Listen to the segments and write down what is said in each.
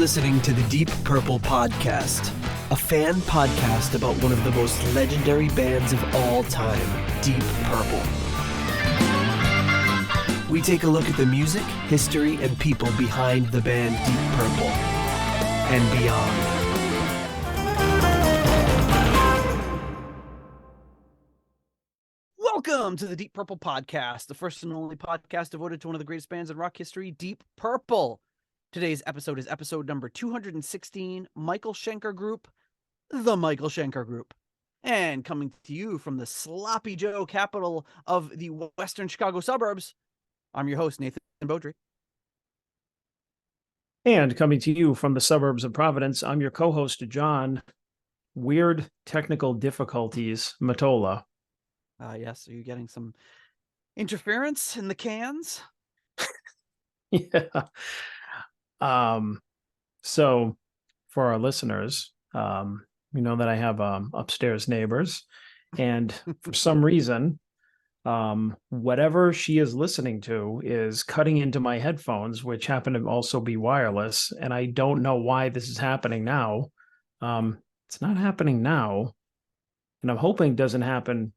listening to the Deep Purple Podcast, a fan podcast about one of the most legendary bands of all time, Deep Purple. We take a look at the music, history, and people behind the band Deep Purple and beyond. Welcome to the Deep Purple Podcast, the first and only podcast devoted to one of the greatest bands in rock history, Deep Purple. Today's episode is episode number 216, Michael Schenker Group, the Michael Schenker Group. And coming to you from the Sloppy Joe capital of the Western Chicago suburbs, I'm your host, Nathan Beaudry. And coming to you from the suburbs of Providence, I'm your co-host, John. Weird technical difficulties, Matola. Yes, are you getting some interference in the cans? Yeah. So for our listeners, we know that I have upstairs neighbors, and for some reason, whatever she is listening to is cutting into my headphones, which happen to also be wireless, and I don't know why this is happening now. It's not happening now, and I'm hoping it doesn't happen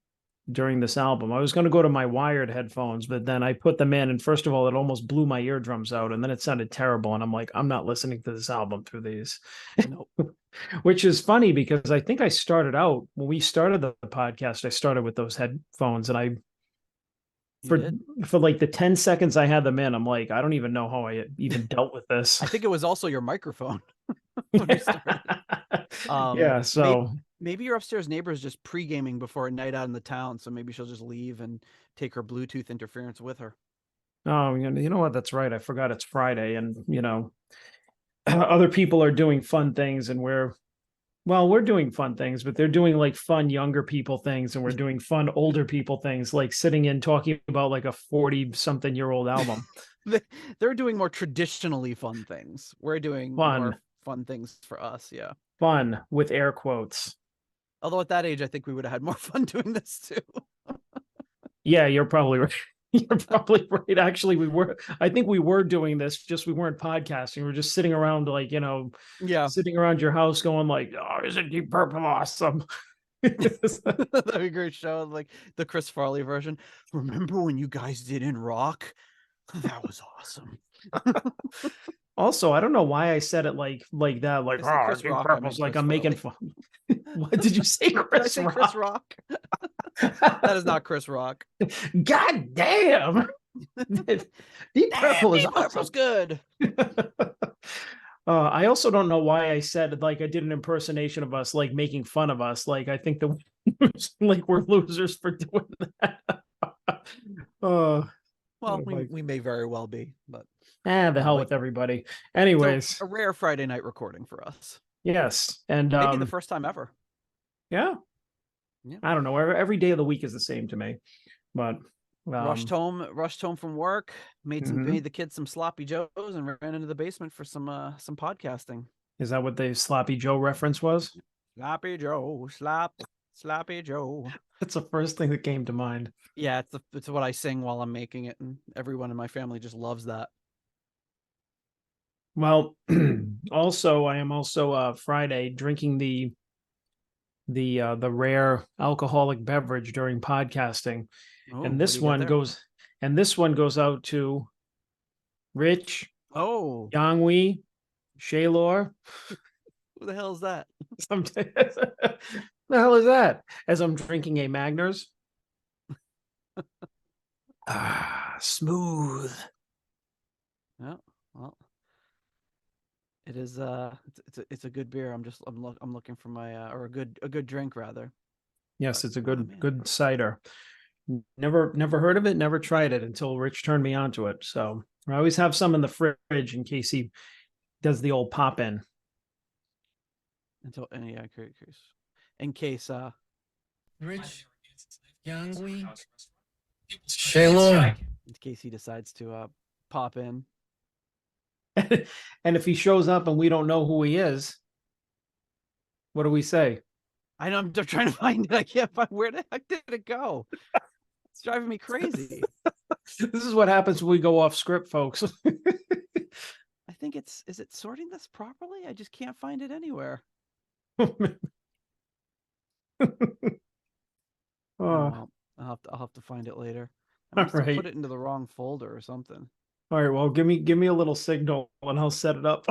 during this album. I was going to go to my wired headphones, but then I put them in, and first of all, it almost blew my eardrums out, and then it sounded terrible, and I'm like, I'm not listening to this album through these. Nope. Which is funny because I think I started out, when we started the podcast, I started with those headphones, and for like the 10 seconds I had them in, I'm like, I don't even know how I even dealt with this. I think it was also your microphone. Yeah, so maybe your upstairs neighbor is just pre-gaming before a night out in the town, so maybe she'll just leave and take her Bluetooth interference with her. Oh, you know what? That's right. I forgot it's Friday, and other people are doing fun things, and we're doing fun things, but they're doing like fun younger people things, and we're doing fun older people things, like sitting in talking about like a 40-something-year-old album. They're doing more traditionally fun things. We're doing more fun things for us. Yeah. Fun with air quotes. Although at that age, I think we would have had more fun doing this too. Yeah, you're probably right. You're probably right. Actually, I think we were doing this, just we weren't podcasting. We were just sitting around sitting around your house going like, oh, isn't Deep Purple awesome? That'd be a great show, like the Chris Farley version. Remember when you guys did In Rock? That was awesome. Also, I don't know why I said it like that. Like, oh, Deep Purple's like I'm making fun. What did you say, Chris Rock? Chris Rock? That is not Chris Rock. God damn. Deep Purple is Purple's good. I also don't know why I said like I did an impersonation of us, like making fun of us. Like I think that like we're losers for doing that. Well, we may very well be, but the hell with everybody. Anyways, so a rare Friday night recording for us. Yes, and maybe the first time ever. Yeah. I don't know. Every day of the week is the same to me, but rushed home from work, made the kids some sloppy joes, and ran into the basement for some podcasting. Is that what the Sloppy Joe reference was? Sloppy Joe, Sloppy Joe. That's the first thing that came to mind. Yeah, it's what I sing while I'm making it, and everyone in my family just loves that. Well, I am also Friday drinking the rare alcoholic beverage during podcasting. Oh, and this one goes out to Rich, Yangwi, Shaylor. Who the hell is that? The hell is that? As I'm drinking a Magners. Smooth. Yeah, well, it is. It's a good beer. I'm looking for my or a good drink rather. Yes, it's a good cider. Never heard of it. Never tried it until Rich turned me onto it. So I always have some in the fridge in case he does the old pop in. In case Rich, Yangwi, Shaylor. In case he decides to pop in. And if he shows up and we don't know who he is, what do we say? I know, I'm trying to find it. I can't find where the heck did it go? It's driving me crazy. This is what happens when we go off script, folks. I think is it sorting this properly? I just can't find it anywhere. Oh, Oh, well, I'll have to find it later. I all must have put right. it into the wrong folder or something. All right. Well, give me a little signal and I'll set it up.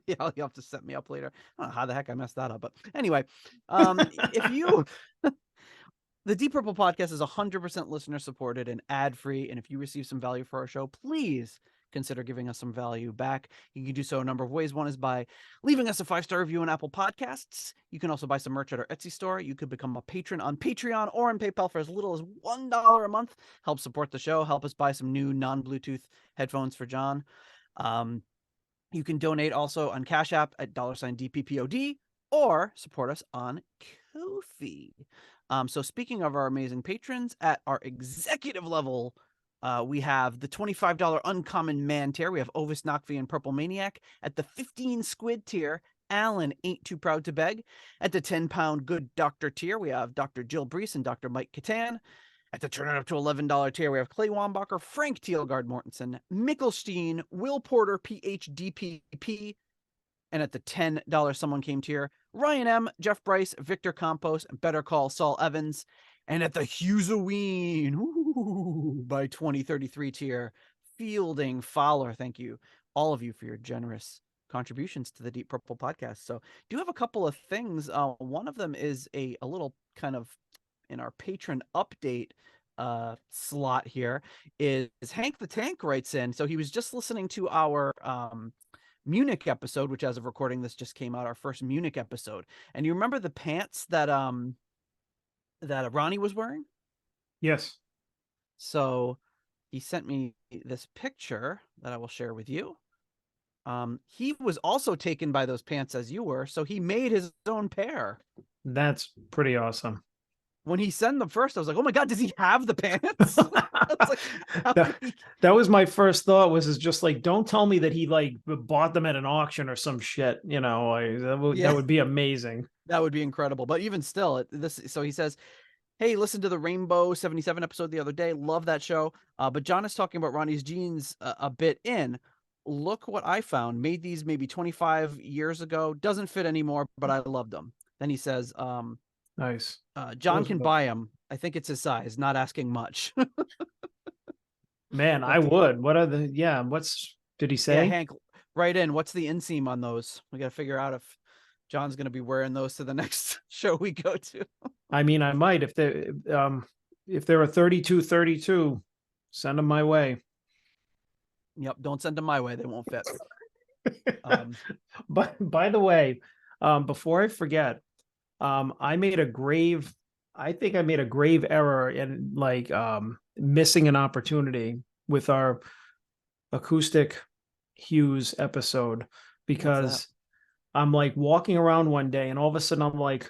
Yeah, you'll have to set me up later. I don't know how the heck I messed that up, but anyway, if you the Deep Purple podcast is 100% listener supported and ad free, and if you receive some value for our show, please consider giving us some value back. You can do so a number of ways. One is by leaving us a 5-star review on Apple Podcasts. You can also buy some merch at our Etsy store. You could become a patron on Patreon or on PayPal for as little as $1 a month. Help support the show. Help us buy some new non-Bluetooth headphones for John. You can donate also on Cash App at $DPPOD or support us on Ko-fi. So speaking of our amazing patrons, at our executive level, we have the $25 Uncommon Man tier. We have Ovis Nakvi and Purple Maniac. At the 15 Squid tier, Alan Ain't Too Proud to Beg. At the 10-pound Good Doctor tier, we have Dr. Jill Brees and Dr. Mike Catan. At the turn it up to $11 tier, we have Clay Wambacher, Frank Thielgard Mortensen, Mickelstein, Will Porter, PhDPP. And at the $10 Someone Came tier, Ryan M., Jeff Bryce, Victor Campos, and Better Call Saul Evans. And at the Hughesoween by 2033 tier, Fielding Fowler. Thank you, all of you, for your generous contributions to the Deep Purple podcast. So do have a couple of things. One of them is a little kind of in our patron update slot here is Hank the Tank writes in. So he was just listening to our Munich episode, which as of recording this just came out, our first Munich episode. And you remember the pants that Ronnie was wearing? Yes. So he sent me this picture that I will share with you. He was also taken by those pants as you were, so he made his own pair. That's pretty awesome. When he sent them first, I was like, oh my God, does he have the pants? That was my first thought, was just like, don't tell me that he like bought them at an auction or some shit. You know, that would be amazing. That would be incredible. But even still, so he says, hey, listen to the Rainbow 77 episode the other day. Love that show. But John is talking about Ronnie's jeans a bit in. Look what I found. Made these maybe 25 years ago. Doesn't fit anymore, but I loved them. Then he says, nice. John can buy them. I think it's his size. Not asking much. Man, I would. What are what's, did he say? Yeah, Hank, write in. What's the inseam on those? We got to figure out if John's going to be wearing those to the next show we go to. I mean, I might, if they're a 32, send them my way. Yep. Don't send them my way. They won't fit. But by the way, before I forget, I think I made a grave error in like missing an opportunity with our acoustic Hughes episode, because I'm like walking around one day and all of a sudden I'm like,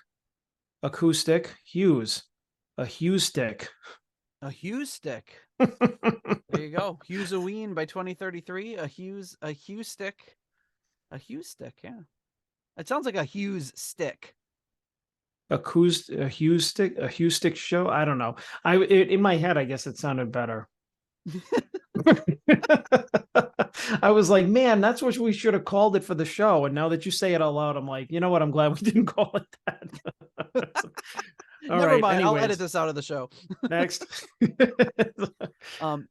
acoustic Hughes, a Hughes stick. A Hughes stick. There you go. Hughesoween by 2033. A Hughes stick. A Hughes stick, yeah. It sounds like a Hughes stick. A Hughes stick show. I don't know. In my head, I guess it sounded better. I was like, man, that's what we should have called it for the show. And now that you say it out loud, I'm like, you know what? I'm glad we didn't call it that. Never mind. Anyways, I'll edit this out of the show. Next.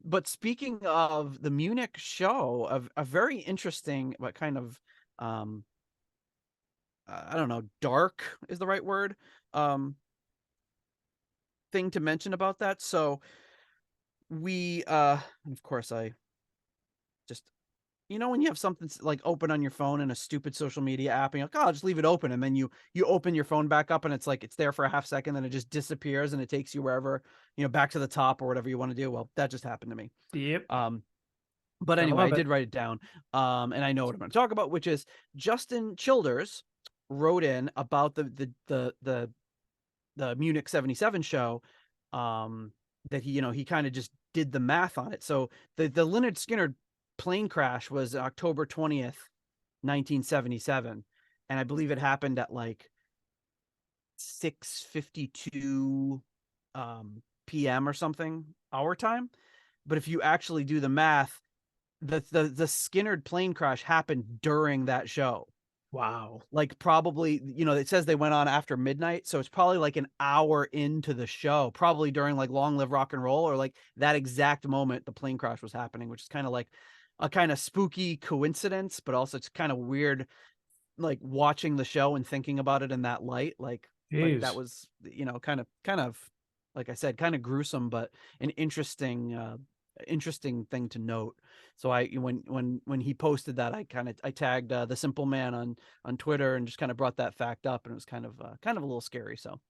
But speaking of the Munich show, a very interesting, but kind of, I don't know, dark is the right word, thing to mention about that. So we, of course, I just, when you have something like open on your phone in a stupid social media app and you're like, oh, I'll just leave it open. And then you open your phone back up and it's like, it's there for a half second, then it just disappears and it takes you wherever, back to the top or whatever you want to do. Well, that just happened to me. Yep. But anyway, I did write it down. And I know what I'm going to talk about, which is Justin Childers wrote in about the Munich 77 show, that he kind of just did the math on it. So the Leonard Skinner plane crash was October 20th, 1977. And I believe it happened at like 6:52 p.m. or something, our time. But if you actually do the math, the Skinnerd plane crash happened during that show. Wow. Like probably, it says they went on after midnight, so it's probably like an hour into the show, probably during like Long Live Rock and Roll, or like that exact moment the plane crash was happening, which is kind of like a kind of spooky coincidence, but also it's kind of weird, like watching the show and thinking about it in that light. Like that was, kind of, like I said, kind of gruesome, but an interesting thing to note. So when he posted that, I tagged the Simple Man on Twitter and just kind of brought that fact up, and it was kind of a little scary. So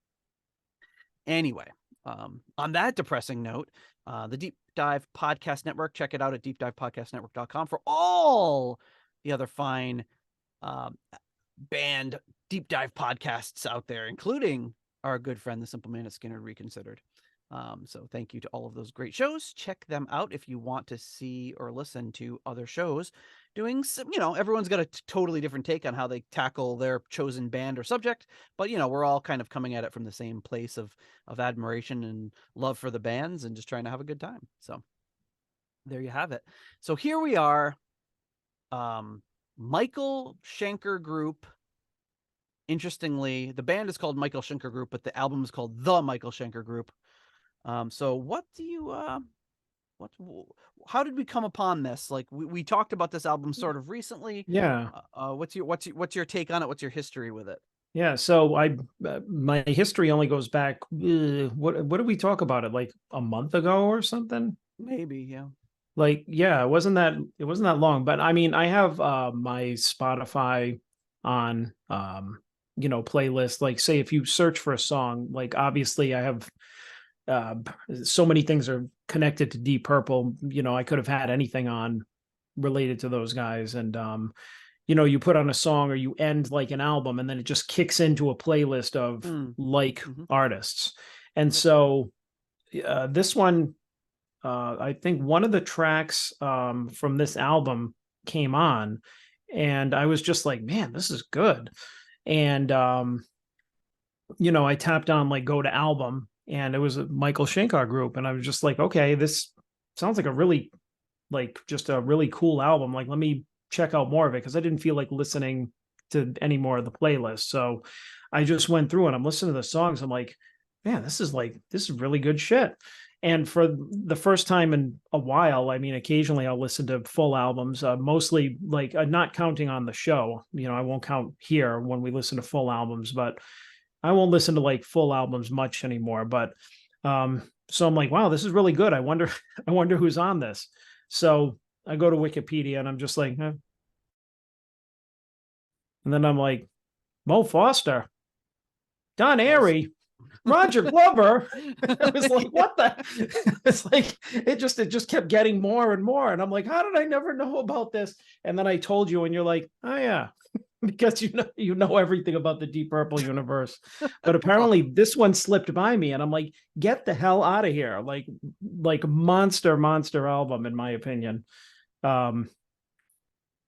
anyway, on that depressing note, the Deep Dive Podcast Network, check it out at deepdivepodcastnetwork.com for all the other fine band deep dive podcasts out there, including our good friend the Simple Man at Skinner Reconsidered. So thank you to all of those great shows. Check them out if you want to see or listen to other shows doing some, everyone's got a totally different take on how they tackle their chosen band or subject, but we're all kind of coming at it from the same place of admiration and love for the bands and just trying to have a good time. So there you have it. So here we are. Michael Schenker Group. Interestingly, the band is called Michael Schenker Group, but the album is called The Michael Schenker Group. So what do you, how did we come upon this? Like we talked about this album sort of recently. Yeah. What's your take on it? What's your history with it? Yeah. So my history only goes back, what did we talk about it? Like a month ago or something? Maybe. Yeah. Like, yeah, it wasn't that long, but I mean, I have my Spotify on playlist. Like, say if you search for a song, like obviously I have so many things are connected to Deep Purple. I could have had anything on related to those guys, and you put on a song or you end like an album, and then it just kicks into a playlist of artists. And so this one, I think one of the tracks from this album came on, and I was just like, man, this is good. And I tapped on like go to album, and it was a Michael Schenker Group, and I was just like, okay, this sounds like just a really cool album. Like, let me check out more of it, because I didn't feel like listening to any more of the playlist. So I just went through and I'm listening to the songs. I'm like, man, this is really good shit. And for the first time in a while, I mean, occasionally I'll listen to full albums, mostly like not counting on the show. I won't count here when we listen to full albums, but I won't listen to like full albums much anymore. But so I'm like, wow, this is really good. I wonder who's on this. So I go to Wikipedia and I'm just like, eh. And then I'm like, Mo Foster, Don Airey, Roger Glover. I was like, what the? It's like it just kept getting more and more. And I'm like, how did I never know about this? And then I told you, and you're like, oh yeah, because you know everything about the Deep Purple universe. But apparently this one slipped by me, and I'm like, get the hell out of here. Like monster album, in my opinion.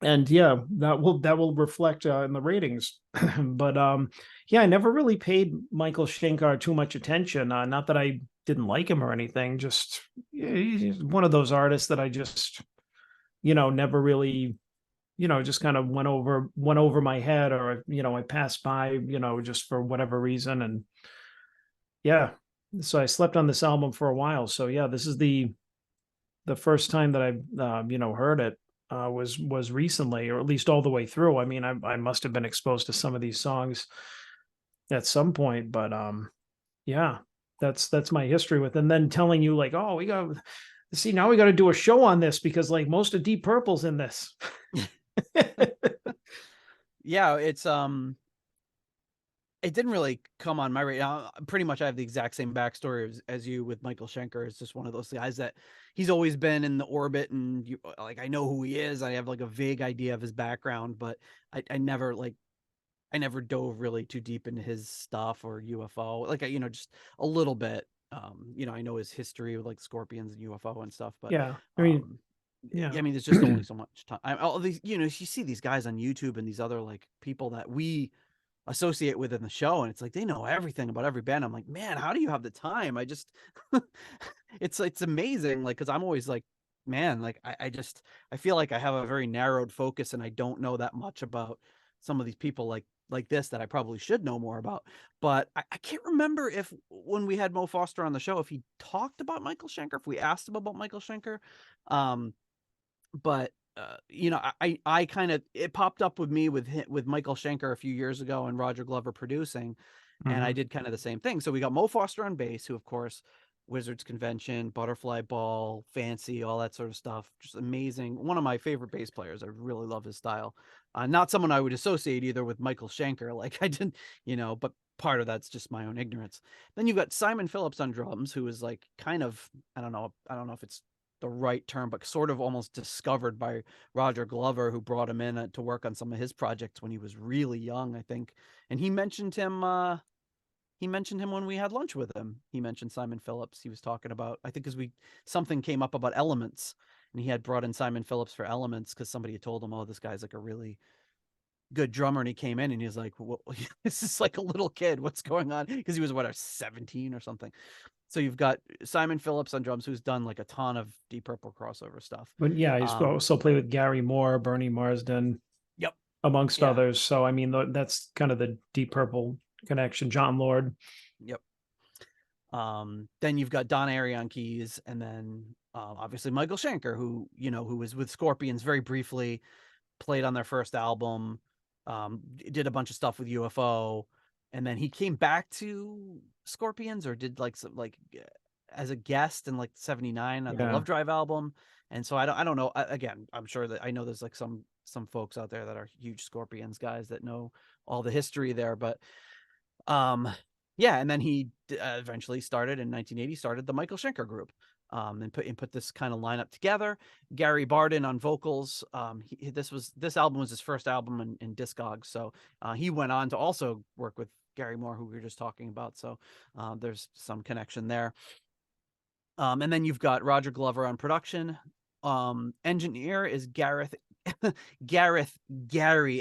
And yeah, that will reflect in the ratings. But yeah, I never really paid Michael Schenker too much attention. Not that I didn't like him or anything, just he's one of those artists that I just never really just kind of went over my head, or I passed by just for whatever reason. And yeah, so I slept on this album for a while. So yeah, this is the first time that I've heard it. Was recently, or at least all the way through. I mean, I must have been exposed to some of these songs at some point, but yeah, that's my history with. And then telling you like, oh, now we got to do a show on this, because like most of Deep Purple's in this. Yeah, it's it didn't really come on my radar. Pretty much I have the exact same backstory as you with Michael Schenker. It's just one of those guys that he's always been in the orbit, and like I know who he is. I have like a vague idea of his background, but I never dove really too deep into his stuff or UFO. Like just a little bit. I know his history with like scorpions and UFO and stuff, but yeah, I mean, yeah, I mean, there's just only so much time. All these, you see these guys on YouTube and these other like people that we associate with in the show, and it's like they know everything about every band. I'm like, man, how do you have the time? I just it's amazing, like, because I'm always like man, like I feel like I have a very narrowed focus and I don't know that much about some of these people like this that I probably should know more about. But I can't remember if when we had Mo Foster on the show, if he talked about Michael Schenker, if we asked him about Michael Schenker. But you know, I kind of, it popped up with me with Michael Schenker a few years ago and Roger Glover producing, and I did kind of the same thing. So we got Mo Foster on bass, who of course Wizards Convention, Butterfly Ball, Fancy, all that sort of stuff. Just amazing. One of my favorite bass players. I really love his style. Not someone I would associate either with Michael Schenker. Like I didn't, you know, but part of that's just my own ignorance. Then you've got Simon Phillips on drums, who is like kind of, I don't know if it's the right term, but sort of almost discovered by Roger Glover, who brought him in to work on some of his projects when he was really young, I think. And he mentioned him when we had lunch with him. He mentioned Simon Phillips. He was talking about, I think, because something came up about Elements, and he had brought in Simon Phillips for Elements because somebody had told him, oh, this guy's like a really good drummer. And he came in and he was like, well, this is like a little kid. What's going on? Because he was 17 or something. So you've got Simon Phillips on drums, who's done like a ton of Deep Purple crossover stuff. But yeah, he's also played with Gary Moore, Bernie Marsden, Yep, amongst others. So I mean, that's kind of the Deep Purple connection. John Lord. Yep. Then you've got Don Airey on keys, and then obviously Michael Schenker, who was with Scorpions very briefly, played on their first album, did a bunch of stuff with UFO, and then he came back to Scorpions, or did like some as a guest in like '79 on the Love Drive album. And so I don't know. Again, I'm sure that I know there's like some folks out there that are huge Scorpions guys that know all the history there, but yeah. And then he eventually started in 1980 the Michael Schenker group, and put this kind of lineup together. Gary Barden on vocals. This album was his first album in Discogs, so he went on to also work with Gary Moore, who we were just talking about. So there's some connection there. And then you've got Roger Glover on production. Engineer is Gary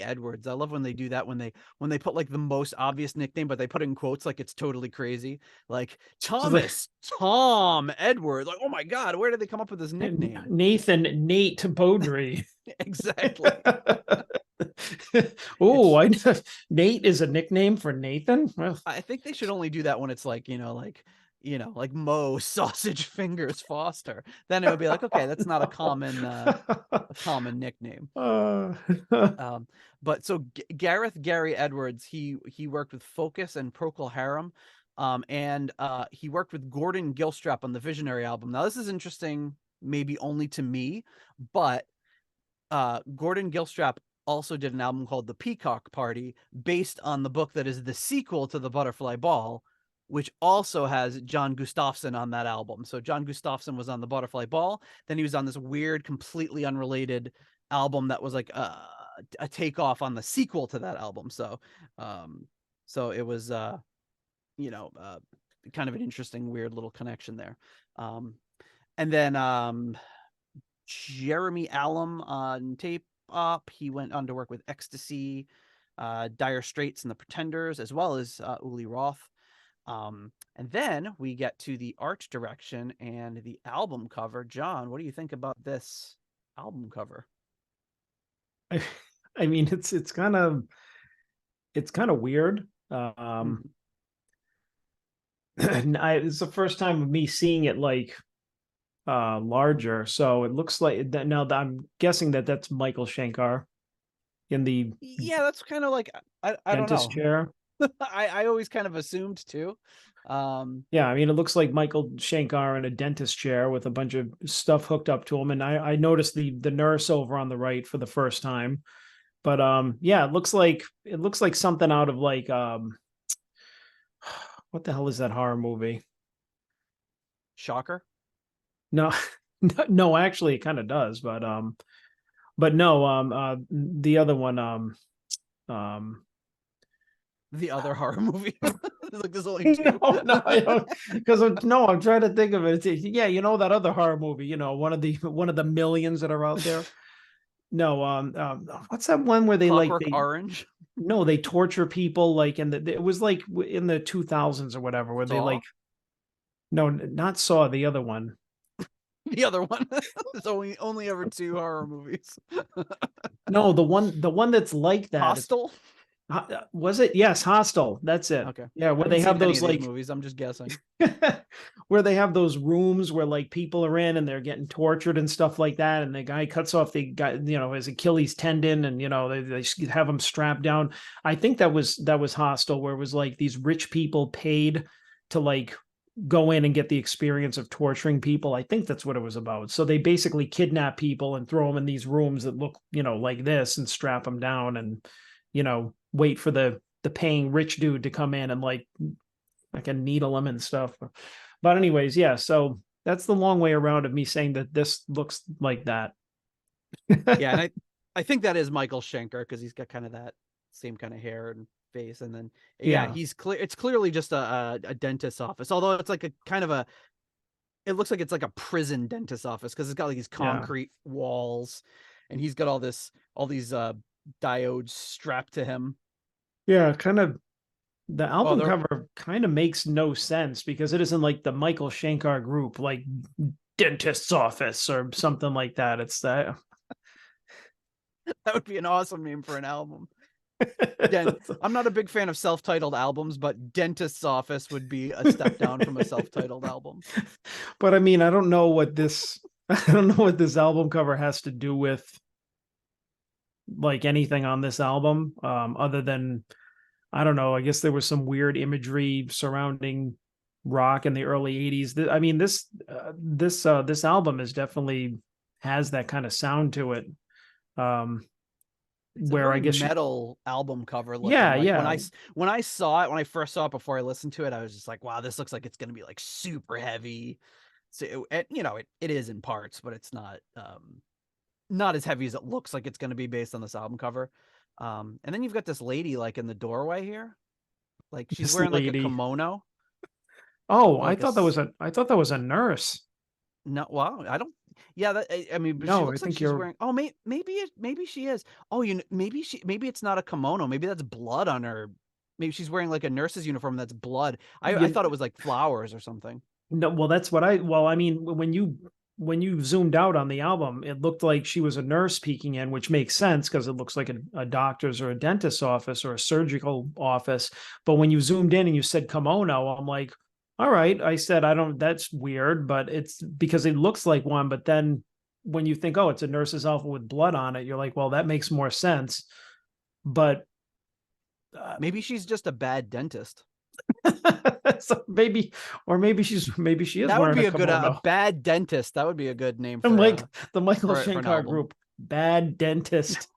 Edwards. I love when they do that, when they put like the most obvious nickname, but they put it in quotes like it's totally crazy. Like Tom Edwards. Like, oh my God, where did they come up with this nickname? Nate Beaudry. Exactly. Oh, Nate is a nickname for Nathan. Well, I think they should only do that when it's like, like Mo Sausage Fingers Foster. Then it would be like, okay, that's not a common nickname. But so Gary Edwards, he worked with Focus and Procol Harum, and he worked with Gordon Gilstrap on the Visionary album. Now this is interesting, maybe only to me, but Gordon Gilstrap also did an album called The Peacock Party, based on the book that is the sequel to The Butterfly Ball, which also has John Gustafson on that album. So John Gustafson was on The Butterfly Ball. Then he was on this weird, completely unrelated album that was like a takeoff on the sequel to that album. So, so it was, kind of an interesting, weird little connection there. And then Jeremy Allen on tape up. He went on to work with Ecstasy, Dire Straits and the Pretenders, as well as Uli Roth. And then we get to the art direction and the album cover. John, what do you think about this album cover? I mean, it's kind of weird. It's the first time of me seeing it like larger, so it looks like that. Now I'm guessing that's Michael Schenker in the that's kind of like I don't know, chair. I always kind of assumed too. Yeah, I mean, it looks like Michael Schenker in a dentist chair with a bunch of stuff hooked up to him, and I noticed the nurse over on the right for the first time. But yeah, it looks like something out of like what the hell is that horror movie? Shocker? No, no, actually it kind of does, but no, the other one, the other horror movie. Like there's only two. No, I don't, because I'm trying to think of it. Yeah, that other horror movie, one of the millions that are out there. No, what's that one where they Orange? No, they torture people like it was like in the 2000s or whatever, where Saw? They like, no, not Saw, the other one. The other one. There's only ever 2 horror movies. No, the one that's like that. Hostel? Was it? Yes, Hostel. That's it. Okay. Yeah, where I they haven't have seen any those of these like movies. I'm just guessing. where they have those rooms where like people are in and they're getting tortured and stuff like that, and the guy cuts off the guy, his Achilles tendon, and they have him strapped down. I think that was Hostel, where it was like these rich people paid to like go in and get the experience of torturing people. I think that's what it was about. So they basically kidnap people and throw them in these rooms that look, like this, and strap them down and, wait for the paying rich dude to come in and like a needle him and stuff. But anyways, yeah. So that's the long way around of me saying that this looks like that. Yeah, and I think that is Michael Schenker, because he's got kind of that same kind of hair and face, and then Yeah. he's clear. It's clearly just a dentist's office, although it's like a kind of a. It looks like it's like a prison dentist's office, because it's got like these concrete walls, and he's got all these diodes strapped to him. Yeah, kind of. The album cover kind of makes no sense, because it isn't like the Michael Shankar group, like dentist's office or something like that. It's that. That would be an awesome name for an album. Again, I'm not a big fan of self-titled albums, but Dentist's Office would be a step down from a self-titled album. But I mean, I don't know what this album cover has to do with like anything on this album, other than, I don't know, I guess there was some weird imagery surrounding rock in the early 80s. I mean, this album is definitely has that kind of sound to it. It's where I guess metal album cover looking. Yeah, like yeah. When I first saw it before I listened to it, I was just like, wow, this looks like it's going to be like super heavy. So it is in parts, but it's not as heavy as it looks like it's going to be based on this album cover. And then you've got this lady like in the doorway here, like she's wearing like a kimono. Oh, I thought that was a nurse. No, well, I don't. Yeah, I mean, but no, she looks like she's wearing. Oh, maybe she is. Oh, maybe it's not a kimono. Maybe that's blood on her. Maybe she's wearing like a nurse's uniform that's blood. I thought it was like flowers or something. No, well, that's what I mean, when you zoomed out on the album, it looked like she was a nurse peeking in, which makes sense because it looks like a doctor's or a dentist's office or a surgical office. But when you zoomed in and you said kimono, I'm like, all right. I said, that's weird, but it's because it looks like one. But then when you think, oh, it's a nurse's outfit with blood on it, you're like, well, that makes more sense. But maybe she's just a bad dentist. So maybe she is. That would be a bad dentist. That would be a good name for like the Michael Shankar group. Bad dentist.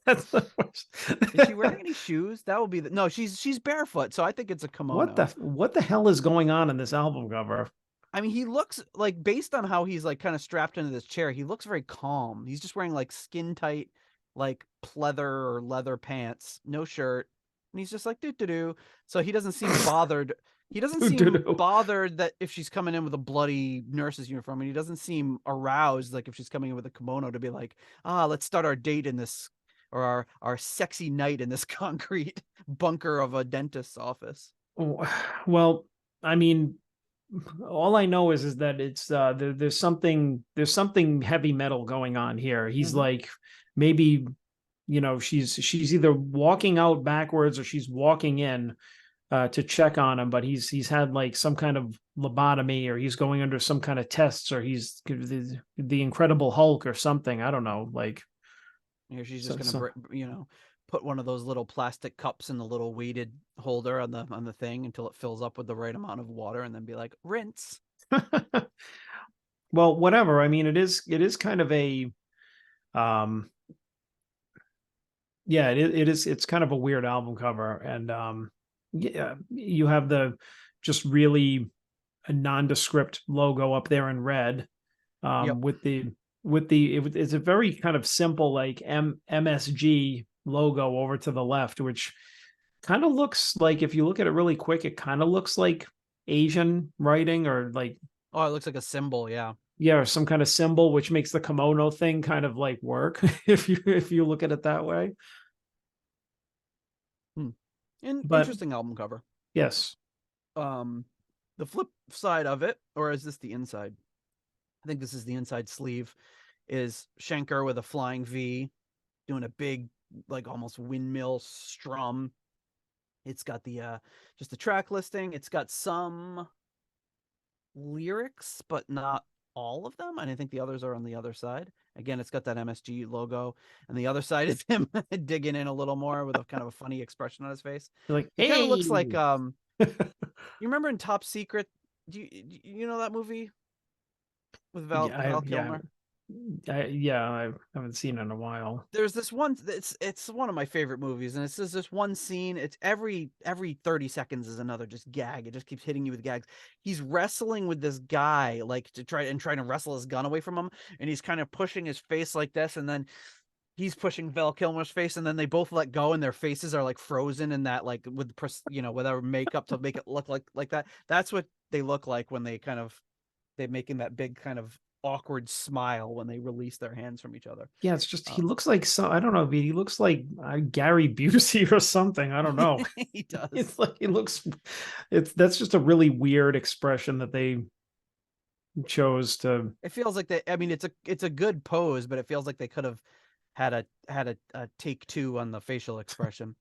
That's the worst. Is she wearing any shoes? That would be no. She's barefoot, so I think it's a kimono. What the hell is going on in this album cover? I mean, he looks like, based on how he's like kind of strapped into this chair, he looks very calm. He's just wearing like skin tight, like pleather or leather pants, no shirt, and he's just like do. So he doesn't seem bothered. He doesn't seem bothered that if she's coming in with a bloody nurse's uniform, and he doesn't seem aroused like if she's coming in with a kimono to be like, let's start our date in this, or our sexy night in this concrete bunker of a dentist's office. Well, I mean, all I know is that it's there's something heavy metal going on here. He's like, maybe, she's either walking out backwards or she's walking in to check on him, but he's had like some kind of lobotomy, or he's going under some kind of tests, or he's the Incredible Hulk or something. I don't know, like. Here she's just gonna put one of those little plastic cups in the little weighted holder on the thing until it fills up with the right amount of water, and then be like, rinse. Well, whatever. I mean, it is kind of a yeah, it's kind of a weird album cover. And yeah, you have the just really a nondescript logo up there in red, it's a very kind of simple like MSG logo over to the left, which kind of looks like, if you look at it really quick, it kind of looks like Asian writing, or like, oh, it looks like a symbol. or some kind of symbol, which makes the kimono thing kind of like work if you look at it that way. Interesting album cover. Yes. The flip side of it, or is this the inside? I think this is the inside sleeve, is Schenker with a flying V doing a big, like almost windmill strum. It's got the just the track listing. It's got some lyrics, but not all of them. And I think the others are on the other side. Again, it's got that MSG logo, and the other side is him digging in a little more with a kind of a funny expression on his face. You're like, He kind of looks like hey. you remember in Top Secret? Do you know that movie with Val Kilmer? I haven't seen it in a while. There's this one. It's one of my favorite movies, and it's just this one scene. It's every 30 seconds is another just gag. It just keeps hitting you with gags. He's wrestling with this guy, like trying to wrestle his gun away from him, and he's kind of pushing his face like this, and then he's pushing Val Kilmer's face, and then they both let go, and their faces are like frozen in that, like with whatever makeup to make it look like that. That's what they look like when they're making that big kind of awkward smile when they release their hands from each other. Yeah, it's just he looks like I don't know, he looks like Gary Busey or something. I don't know. He does. It's like that's just a really weird expression that they chose to. It feels like it's a good pose, but it feels like they could have had a take two on the facial expression.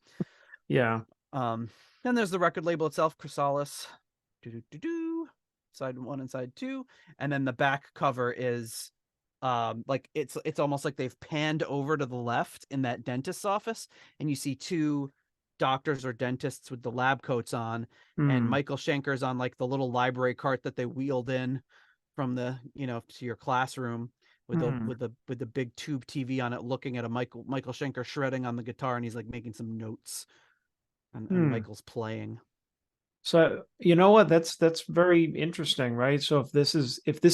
Yeah. Then there's the record label itself, Chrysalis. Side 1 and side 2, and then the back cover is like it's almost like they've panned over to the left in that dentist's office, and you see two doctors or dentists with the lab coats on, and Michael Schenker's on like the little library cart that they wheeled in from the to your classroom with the big tube TV on it, looking at a Michael Schenker shredding on the guitar, and he's like making some notes, and Michael's playing. So you know what? That's very interesting, right? So if this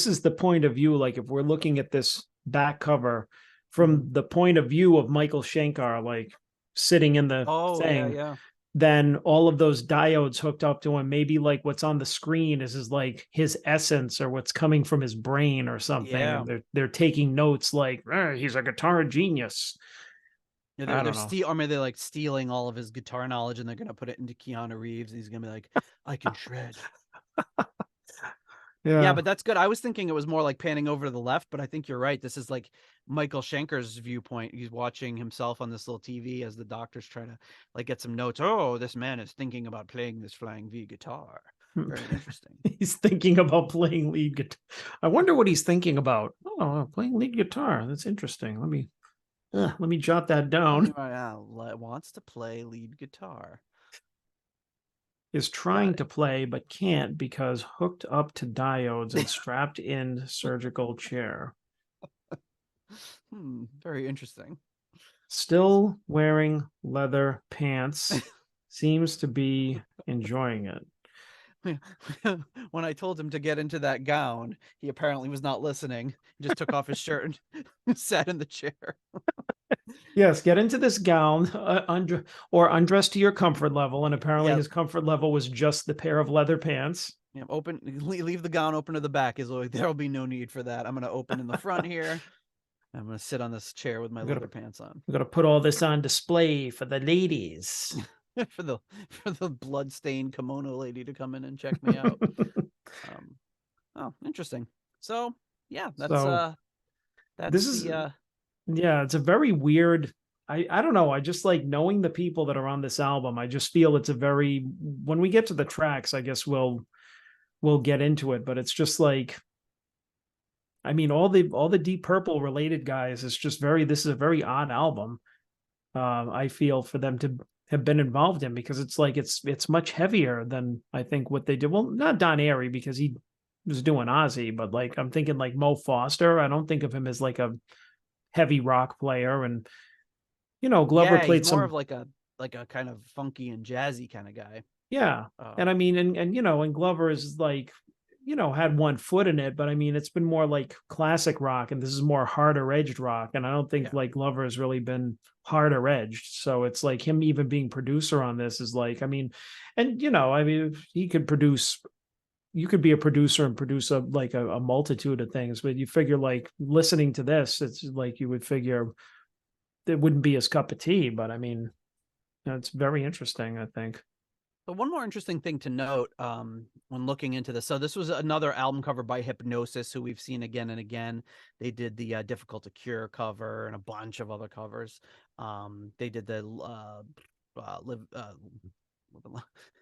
is the point of view, like if we're looking at this back cover from the point of view of Michael Schenker, like sitting in the thing, then all of those diodes hooked up to him, maybe like what's on the screen is like his essence or what's coming from his brain or something. Yeah. And they're taking notes like he's a guitar genius. Yeah, they're like stealing all of his guitar knowledge, and they're gonna put it into Keanu Reeves, and he's gonna be like, I can shred. Yeah, but that's good. I was thinking it was more like panning over to the left, but I think you're right. This is like Michael Schenker's viewpoint. He's watching himself on this little TV as the doctors try to like get some notes. Oh, this man is thinking about playing this flying V guitar. Very interesting. He's thinking about playing lead guitar. I wonder what he's thinking about. Oh, playing lead guitar. That's interesting. Let me jot that down. Wants to play lead guitar. Is trying to play but can't because hooked up to diodes and strapped in surgical chair. Very interesting. Still wearing leather pants. Seems to be enjoying it. When I told him to get into that gown, he apparently was not listening. He just took off his shirt and sat in the chair. Yes, get into this gown, undress to your comfort level, and apparently his comfort level was just the pair of leather pants. Yeah, leave the gown open to the back. Is like there'll be no need for that. I'm going to open in the front here. I'm going to sit on this chair with my leather pants on. We're going to put all this on display for the ladies. for the blood-stained kimono lady to come in and check me out. Oh, interesting. So yeah, it's a very weird. I don't know. I just like knowing the people that are on this album. I just feel it's a very, when we get to the tracks, I guess we'll get into it, but it's just like, I mean, all the Deep Purple related guys, it's just this is a very odd album. I feel for them to have been involved in, because it's like, it's much heavier than I think what they did. Well, not Don Airey, because he was doing Ozzy, but like, I'm thinking like Mo Foster. I don't think of him as like a heavy rock player, and Glover played he's more of like a kind of funky and jazzy kind of guy. Yeah. And I mean, and Glover is like, had one foot in it, but I mean, it's been more like classic rock, and this is more harder edged rock. And I don't think like Glover has really been harder edged. So it's like him even being producer on this is like, I mean, and he could produce, you could be a producer and produce a multitude of things, but you figure like listening to this, it's like you would figure it wouldn't be his cup of tea, but I mean, it's very interesting, I think. But one more interesting thing to note when looking into this. So this was another album cover by Hypnosis, who we've seen again and again. They did the Difficult to Cure cover and a bunch of other covers. They did the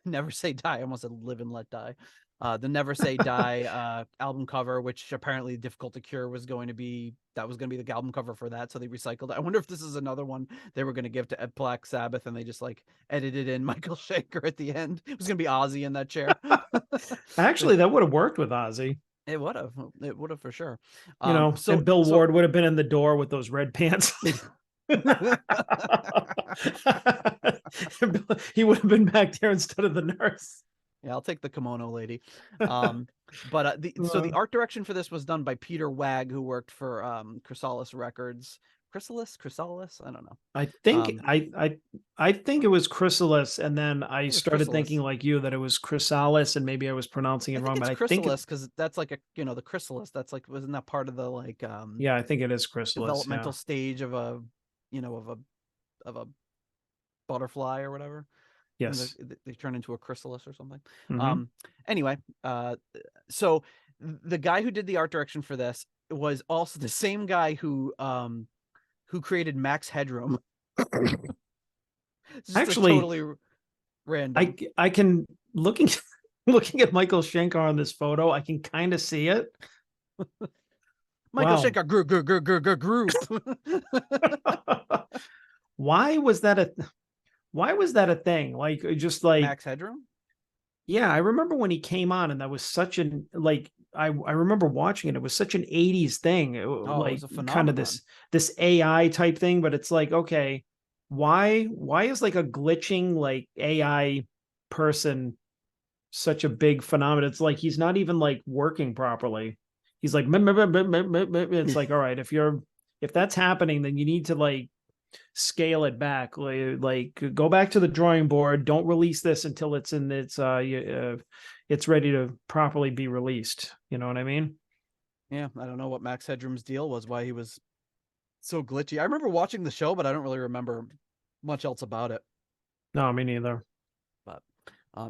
Never Say Die. I almost said Live and Let Die. The Never Say Die album cover, which apparently Difficult to Cure was going to be the album cover for that. So they recycled it. I wonder if this is another one they were going to give to Black Sabbath and they just like edited in Michael Schenker at the end. It was going to be Ozzy in that chair. Actually, that would have worked with Ozzy. It would have for sure. And Bill Ward would have been in the door with those red pants. He would have been back there instead of the nurse. Yeah, I'll take the kimono lady. So the art direction for this was done by Peter Wag, who worked for Chrysalis Records. Chrysalis? I don't know. I think I think it was Chrysalis, and then I started thinking like you that it was Chrysalis, and maybe I was pronouncing it wrong. But I think Chrysalis because that's like the chrysalis. That's like wasn't that part of the like yeah, I think it is Chrysalis developmental stage of a butterfly or whatever. Yes, they turn into a chrysalis or something. Mm-hmm. Anyway, so the guy who did the art direction for this was also the same guy who created Max Headroom. Actually, totally random. I can looking at Michael Schenker on this photo, I can kind of see it. Michael Schenker group. Why was that a thing? Like, just like Max Headroom? Yeah, I remember when he came on, and that was such an I remember watching it. It was such an 80s thing. It was a kind of this AI type thing, but it's like, okay, why is like a glitching like AI person such a big phenomenon? It's like he's not even like working properly. He's like it's like, all right, if that's happening, then you need to like scale it back, like go back to the drawing board. Don't release this until it's ready to properly be released. You know what I mean? Yeah, I don't know what Max Headroom's deal was, why he was so glitchy. I remember watching the show, but I don't really remember much else about it. No, me neither. But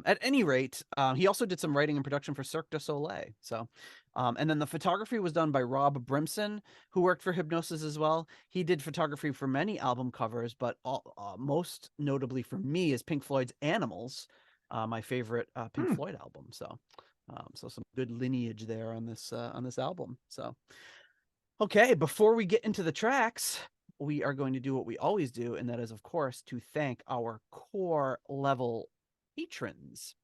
at any rate, he also did some writing and production for Cirque du Soleil. So, and then the photography was done by Rob Brimson, who worked for Hypnosis as well. He did photography for many album covers, but most notably for me is Pink Floyd's Animals, my favorite Pink Floyd album. So, so some good lineage there on this album. So, okay, before we get into the tracks, we are going to do what we always do, and that is, of course, to thank our core level patrons.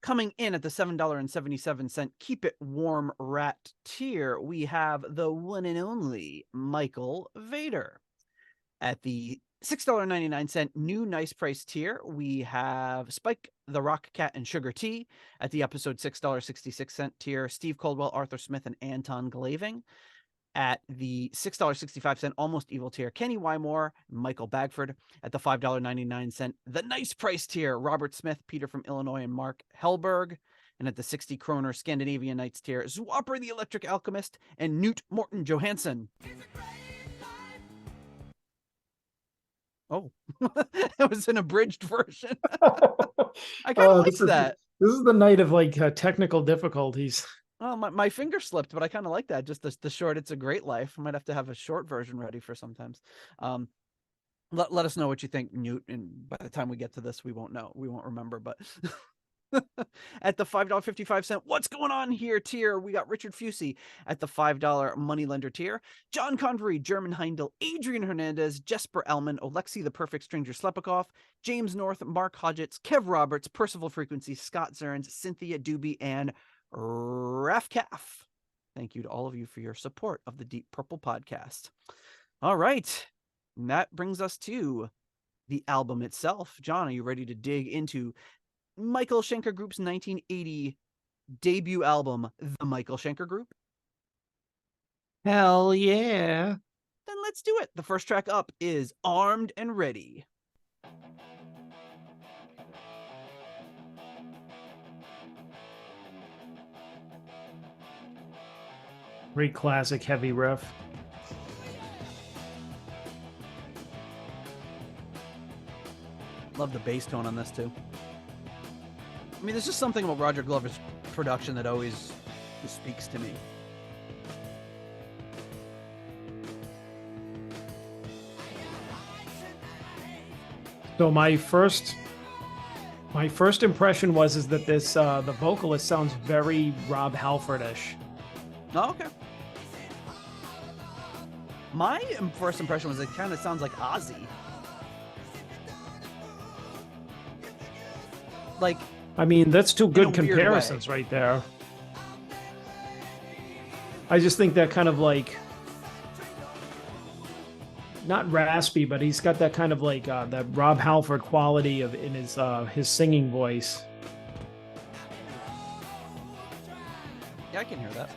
Coming in at the $7.77 Keep It Warm Rat tier, we have the one and only Michael Vader. At the $6.99 new nice price tier, we have Spike the Rock Cat and Sugar Tea. At the episode $6.66 tier, Steve Coldwell, Arthur Smith, and Anton Glaving. At the $6.65 Almost Evil tier, Kenny Wymore, Michael Bagford. At the $5.99 the nice price tier, Robert Smith, Peter from Illinois, and Mark Hellberg. And at the 60 kroner Scandinavian Nights tier, Zwapper the Electric Alchemist and Newt Morton Johansson. Oh, that was an abridged version. I kind of like that. This is the night of like technical difficulties. Oh, my finger slipped, but I kind of like that. Just the short, It's a Great Life. I might have to have a short version ready for sometimes. Let us know what you think, Newt. And by the time we get to this, we won't know. We won't remember. But at the $5.55 What's Going On Here tier, we got Richard Fusey. At the $5 Moneylender tier, John Convery, German Heindel, Adrian Hernandez, Jesper Elman, Alexei the Perfect Stranger Slepikoff, James North, Mark Hodgetts, Kev Roberts, Percival Frequency, Scott Zerns, Cynthia Doobie, and Rafcaf. Thank you to all of you for your support of the Deep Purple podcast. All right. And that brings us to the album itself. John, are you ready to dig into Michael Schenker Group's 1980 debut album, The Michael Schenker Group? Hell yeah. Then let's do it. The first track up is Armed and Ready. Great classic heavy riff. Love the bass tone on this too. I mean, there's just something about Roger Glover's production that always speaks to me. So my first impression is that this the vocalist sounds very Rob Halford-ish. Oh, okay. My first impression was it kind of sounds like Ozzy. Like, I mean, that's two good weird comparisons right there. I just think that kind of like, not raspy, but he's got that kind of like that Rob Halford quality in his singing voice. Yeah, I can hear that.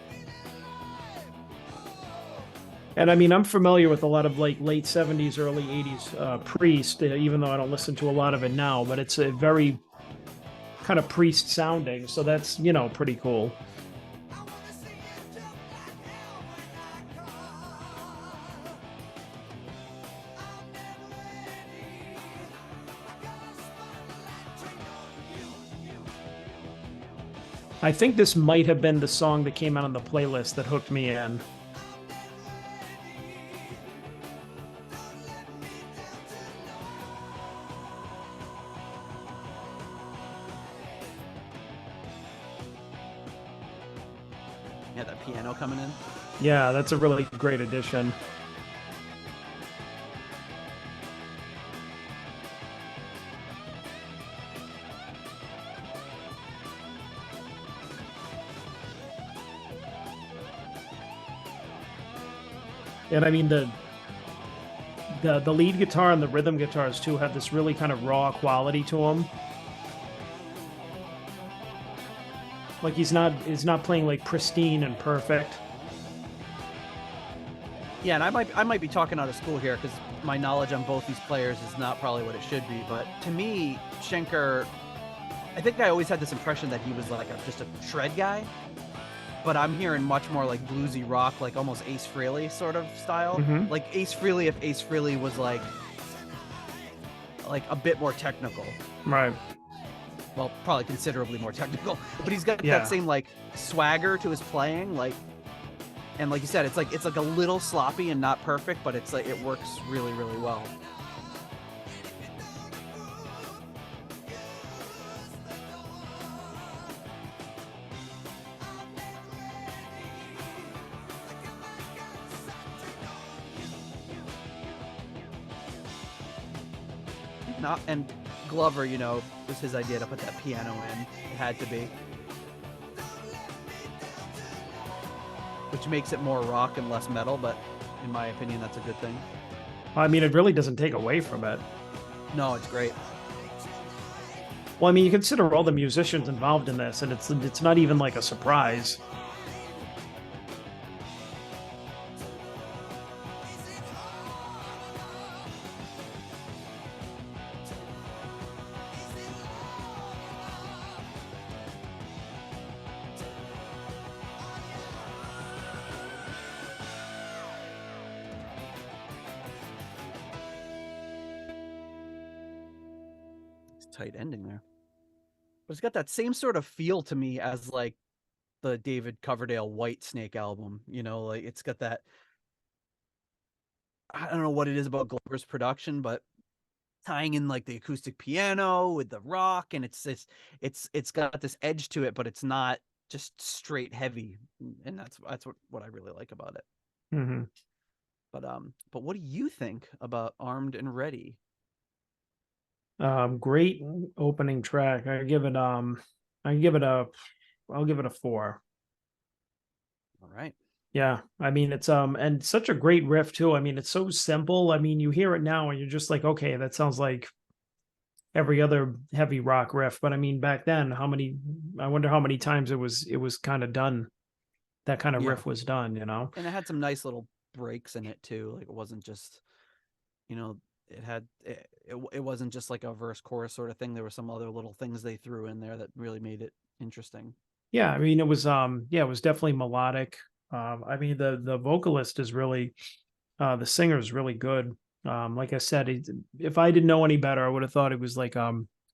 And I mean, I'm familiar with a lot of like late 70s, early 80s Priest, even though I don't listen to a lot of it now, but it's a very kind of Priest sounding. So that's, pretty cool. I think this might have been the song that came out on the playlist that hooked me in. Yeah, that piano coming in. Yeah, that's a really great addition. And I mean, the lead guitar and the rhythm guitars too have this really kind of raw quality to them. Like he's not playing like pristine and perfect. Yeah, and I might be talking out of school here because my knowledge on both these players is not probably what it should be. But to me, Schenker, I think I always had this impression that he was like just a shred guy. But I'm hearing much more like bluesy rock, like almost Ace Frehley sort of style. Mm-hmm. Like Ace Frehley, if Ace Frehley was like a bit more technical. Right. Well, probably considerably more technical. But he's got Yeah. that same like swagger to his playing, like, and like you said, it's like a little sloppy and not perfect, but it's like it works really, really well. Not, and Glover, was his idea to put that piano in. It had to be. Which makes it more rock and less metal, but in my opinion, that's a good thing. I mean, it really doesn't take away from it. No, it's great. Well, I mean, you consider all the musicians involved in this, and it's not even like a surprise. Tight ending there. But it's got that same sort of feel to me as like the David Coverdale White Snake album. Like it's got that. I don't know what it is about Glover's production, but tying in like the acoustic piano with the rock, and it's got this edge to it, but it's not just straight heavy, and that's what I really like about it. Mm-hmm. But what do you think about Armed and Ready? Great opening track. I'll give it a 4. All right. Yeah, I mean it's and such a great riff too. I mean it's so simple. I mean you hear it now and you're just like, okay, that sounds like every other heavy rock riff. But I mean back then, I wonder how many times it was kind of done. That kind of riff was done, And it had some nice little breaks in it too. Like it wasn't just, it wasn't just like a verse chorus sort of thing. There were some other little things they threw in there that really made it interesting. Yeah, I mean it was definitely melodic. I mean the vocalist is really the singer is really good. Like I said, if I didn't know any better, I would have thought it was like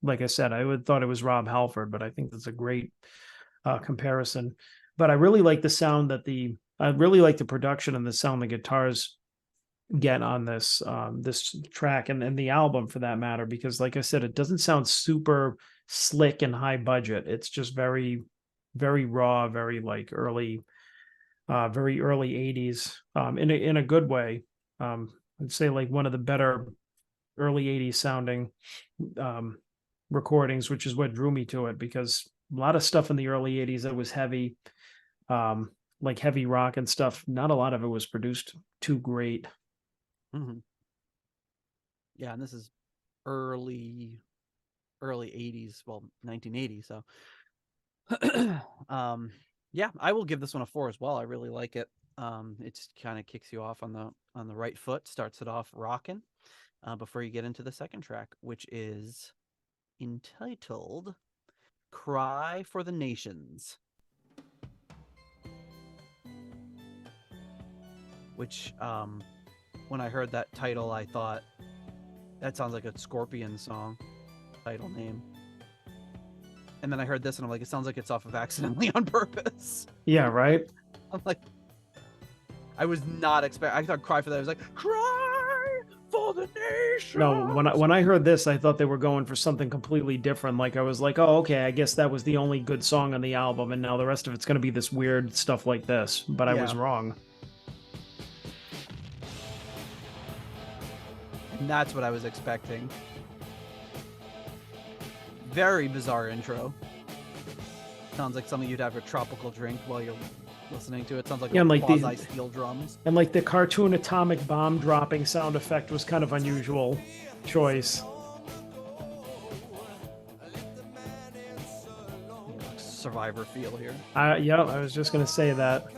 like I said, I would thought it was Rob Halford, but I think that's a great comparison. But I really like the sound that I really like the production and the sound the guitars get on this this track and the album for that matter, because like I said, it doesn't sound super slick and high budget. It's just very, very raw, very like very early 80s, in a good way. I'd say like one of the better early 80s sounding recordings, which is what drew me to it, because a lot of stuff in the early 80s that was heavy, like heavy rock and stuff, not a lot of it was produced too great. Mm-hmm. Yeah, and this is early 80s, well, 1980. So yeah, I will give this one a 4 as well. I really like it. It just kind of kicks you off on the right foot, starts it off rocking, before you get into the second track, which is entitled Cry for the Nations, which when I heard that title, I thought that sounds like a Scorpion song title name. And then I heard this and I'm like, it sounds like it's off of Accidentally on Purpose. Yeah, right. I'm like, I was not expecting. I thought Cry for that. I was like, Cry for the Nation. No, when I heard this, I thought they were going for something completely different. Like I was like, oh, okay, I guess that was the only good song on the album, and now the rest of it's going to be this weird stuff like this. But I was wrong. And that's what I was expecting. Very bizarre intro. Sounds like something you'd have a tropical drink while you're listening to it. Sounds like like quasi steel drums. And like the cartoon atomic bomb dropping sound effect was kind of unusual choice. Survivor feel here. Yeah, I was just gonna say that.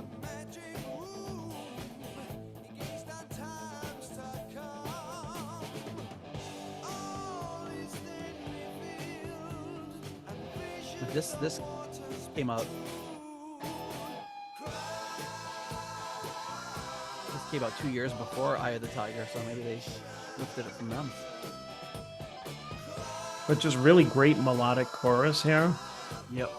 This came out. This came out 2 years before Eye of the Tiger, so maybe they lifted it from them. But just really great melodic chorus here. Yep.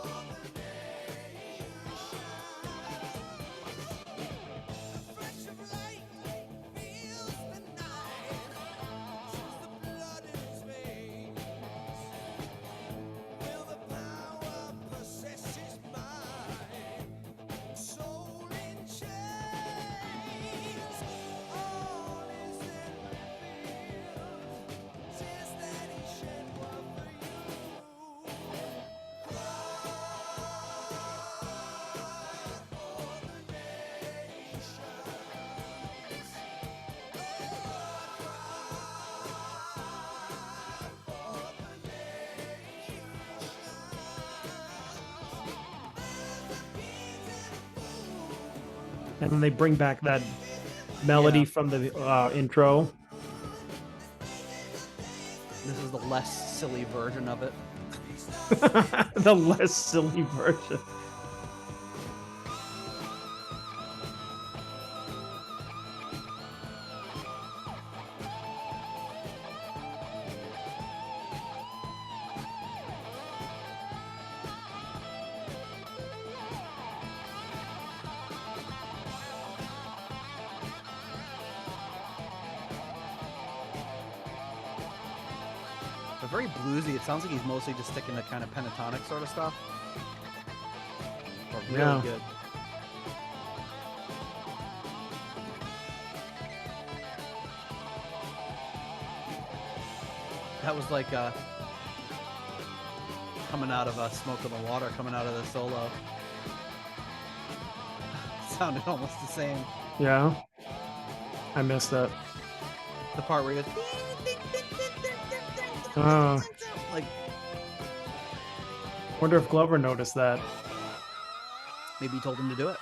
And then they bring back that melody from the intro. This is the less silly version of it. The less silly version. They're very bluesy. It sounds like he's mostly just sticking to kind of pentatonic sort of stuff. But really good. That was like coming out of Smoke on the Water, coming out of the solo. Sounded almost the same. Yeah. I missed that. The part where he goes... like, wonder if Glover noticed that. Maybe he told him to do it.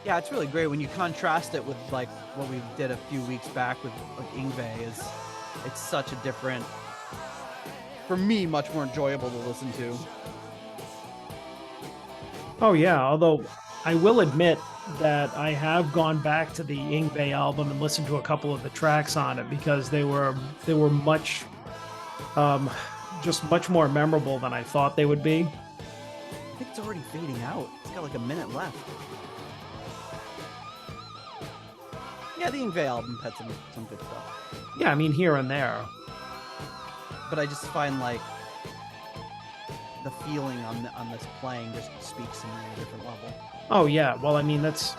Yeah, it's really great when you contrast it with like what we did a few weeks back with like Yngwie. Is It's such a different, for me, much more enjoyable to listen to. Oh yeah, although I will admit that I have gone back to the Yngwie album and listened to a couple of the tracks on it because they were much just much more memorable than I thought they would be. I think it's already fading out. It's got like a minute left. Yeah, the Yngwie album had some good stuff. Yeah, I mean here and there. But I just find like the feeling on this playing just speaks to me at a different level. Oh yeah, well I mean that's,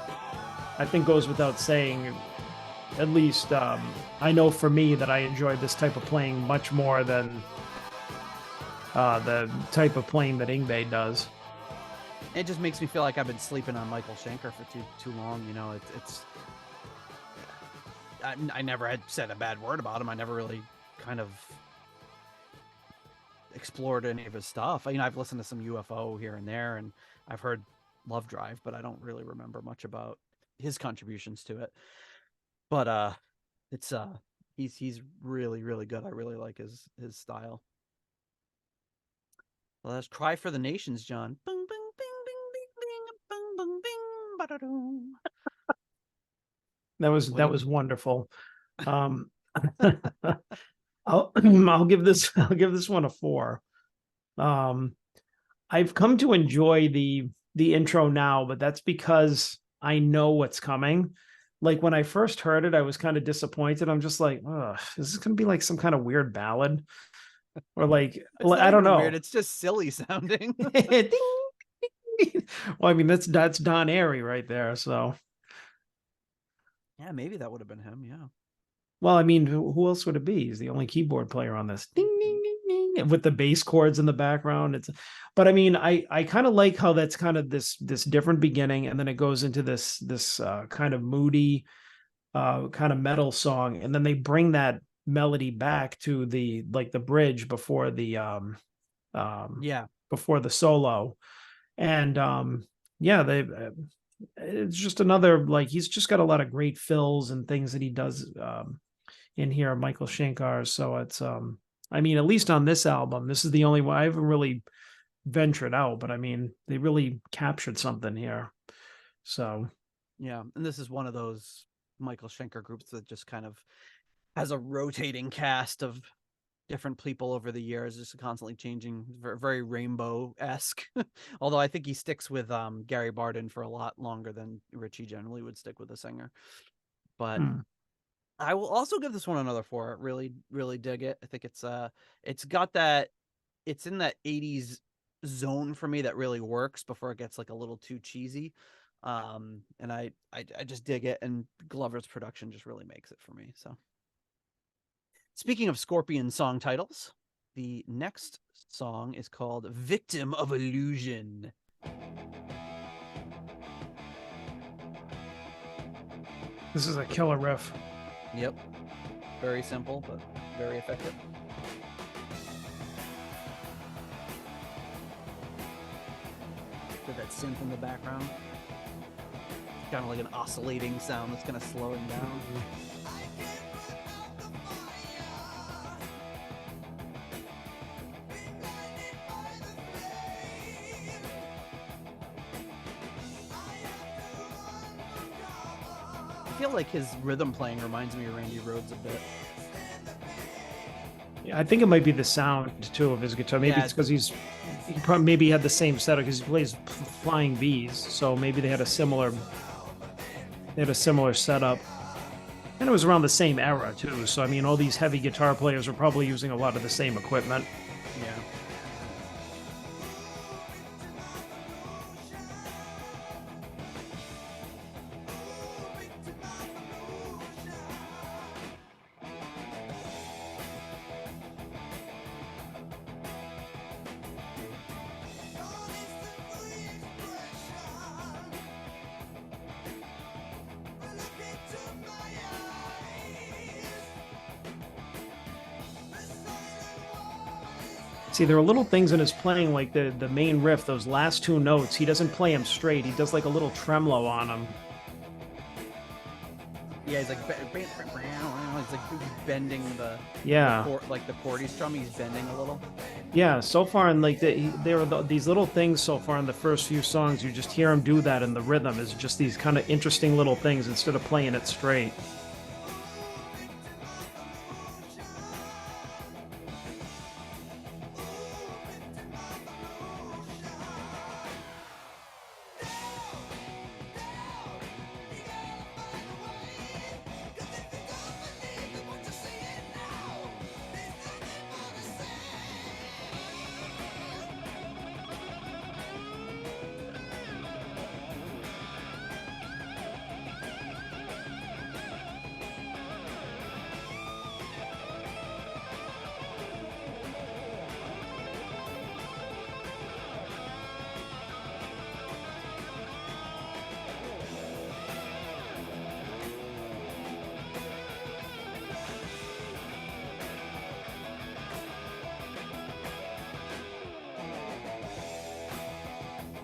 I think goes without saying. At least I know for me that I enjoyed this type of playing much more than the type of playing that Yngwie does. It just makes me feel like I've been sleeping on Michael Schenker for too long. You know, I never had said a bad word about him. I never really kind of explored any of his stuff. I mean, I've listened to some UFO here and there, and I've heard Love Drive, but I don't really remember much about his contributions to it. But it's he's really, really good. I really like his style. Well, let's Cry for the Nations, John. Bing, bing, bing, bing, bing, bing, bing, bing, ba-da-doom. That was wonderful. I'll give this one a 4. I've come to enjoy the intro now, but that's because I know what's coming. Like when I first heard it, I was kind of disappointed. I'm just like, ugh, is this going to be like some kind of weird ballad? Or like, I don't know. Weird. It's just silly sounding. Well, I mean, that's Don Airey right there. So yeah, maybe that would have been him. Yeah. Well, I mean, who else would it be? He's the only keyboard player on this. Ding, ding, ding, ding, with the bass chords in the background. But I mean, I kind of like how that's kind of this different beginning, and then it goes into this kind of moody, kind of metal song, and then they bring that melody back to the bridge before the before the solo, and it's just another, like, he's just got a lot of great fills and things that he does in here, Michael Schenker. So it's I mean, at least on this album, this is the only one I haven't really ventured out, but I mean, they really captured something here. So yeah, and this is one of those Michael Schenker groups that just kind of has a rotating cast of different people over the years, just constantly changing, very Rainbow-esque. Although I think he sticks with Gary Barden for a lot longer than Ritchie generally would stick with a singer. But I will also give this one another 4. Really, really dig it. I think it's got that, it's in that 80s zone for me that really works before it gets like a little too cheesy. And I just dig it, and Glover's production just really makes it for me. So speaking of Scorpion song titles, the next song is called Victim of Illusion. this is a killer riff. Yep. Very simple, but very effective. With that synth in the background. Kind of like an oscillating sound that's kind of slowing down. I feel like his rhythm playing reminds me of Randy Rhoads a bit. Yeah, I think it might be the sound too of his guitar. Maybe it's because he probably maybe had the same setup because he plays flying V's, so maybe they had a similar setup, and it was around the same era too. So I mean, all these heavy guitar players were probably using a lot of the same equipment. Yeah. See, there are little things in his playing, like the main riff, those last 2 notes. He doesn't play them straight. He does like a little tremolo on them. Yeah, he's like, It's like he's bending the like the chord he's strumming. He's bending a little. Yeah, so far in like there are these little things so far in the first few songs. You just hear him do that, and the rhythm is just these kind of interesting little things instead of playing it straight.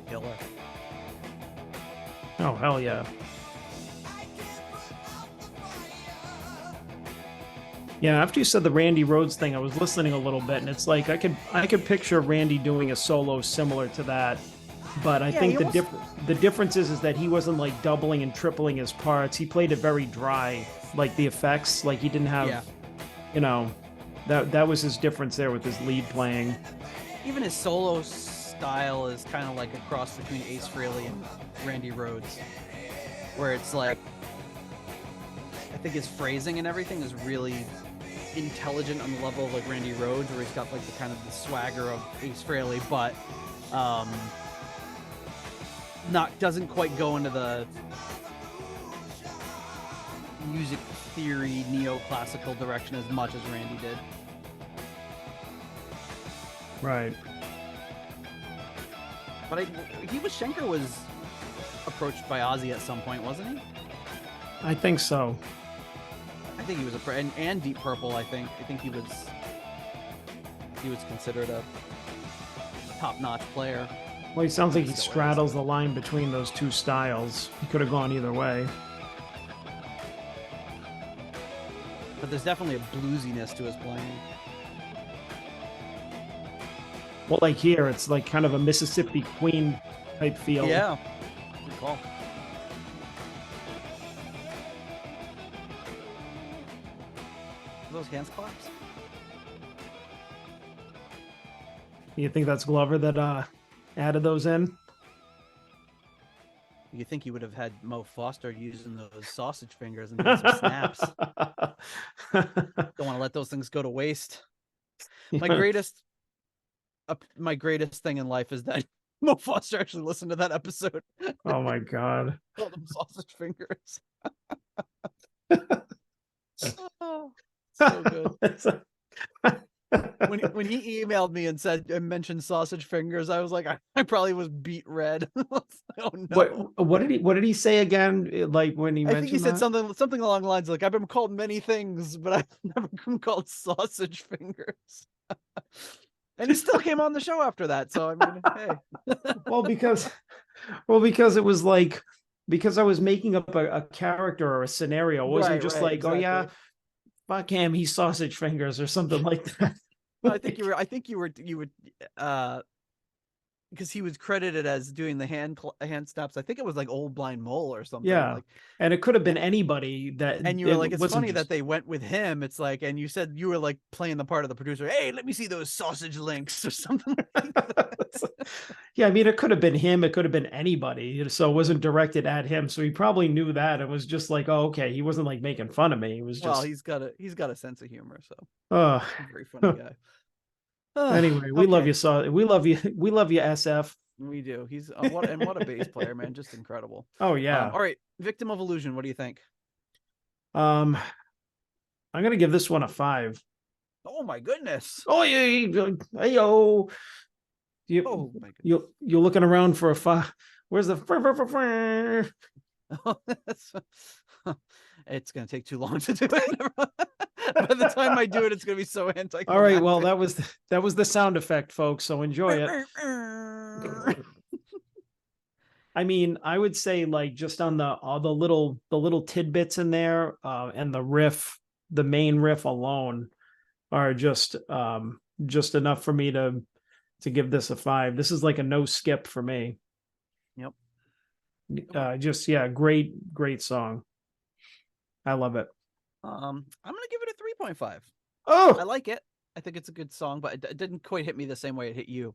Killer. Oh, hell yeah. Yeah, after you said the Randy Rhoads thing, I was listening a little bit, and it's like I could picture Randy doing a solo similar to that. But I think the difference is that he wasn't like doubling and tripling his parts. He played it very dry, like the effects, like he didn't have, you know, that was his difference there with his lead playing. Even his solo style is kind of like a cross between Ace Frehley and Randy Rhoads, where it's like, I think his phrasing and everything is really intelligent on the level of like Randy Rhoads, where he's got like the kind of the swagger of Ace Frehley, but doesn't quite go into the music theory neoclassical direction as much as Randy did. Right. But Schenker was approached by Ozzy at some point, wasn't he? I think so. I think he was and Deep Purple. I think he was considered a top-notch player. Well, he sounds like he straddles the line between those two styles. He could have gone either way. But there's definitely a bluesiness to his playing. Well, like here, it's like kind of a Mississippi Queen type feel. Yeah. Good call. Are those hands claps? You think that's Glover that added those in? You think he would have had Mo Foster using those sausage fingers and doing some snaps. Don't want to let those things go to waste. My greatest thing in life is that Mo Foster actually listened to that episode. Oh my God. Called them sausage fingers. Oh, so good. When he emailed me and mentioned sausage fingers, I was like, I probably was beat red. Oh no! What did he say again? Like when he mentioned I think he said that? something along the lines of, like, I've been called many things, but I've never been called sausage fingers. And he still came on the show after that. So I mean, hey. Well, because it was like, because I was making up a character or a scenario. It wasn't just like, exactly. Oh yeah, fuck him, he's sausage fingers or something like that. I think you were because he was credited as doing the hand snaps. I think it was like Old Blind Mole or something. Yeah, like, and it could have been anybody that. And you were like, it's funny that they went with him. It's like, and you said you were like playing the part of the producer. Hey, let me see those sausage links or something like that. Yeah, I mean, it could have been him. It could have been anybody. So it wasn't directed at him. So he probably knew that. It was just like, oh, okay. He wasn't like making fun of me. He was just. Well, he's got a sense of humor. So. He's a very funny guy. Anyway, we love you. We love you, SF. We do. He's what a bass player, man! Just incredible. Oh yeah. All right, Victim of Illusion. What do you think? I'm gonna give this one a 5. Oh my goodness! Oh yeah, hey yo. You're looking around for a 5. Where's the? It's gonna take too long to do it. By the time I do it, it's gonna be so anticlimactic. All right, well, that was the sound effect, folks. So enjoy it. I mean, I would say like just on all the little tidbits in there, and the riff, the main riff alone are just enough for me to give this a 5. This is like a no skip for me. Yep. Great song. I love it. I'm gonna give it a 3.5. Oh, I like it. I think it's a good song, but it didn't quite hit me the same way it hit you.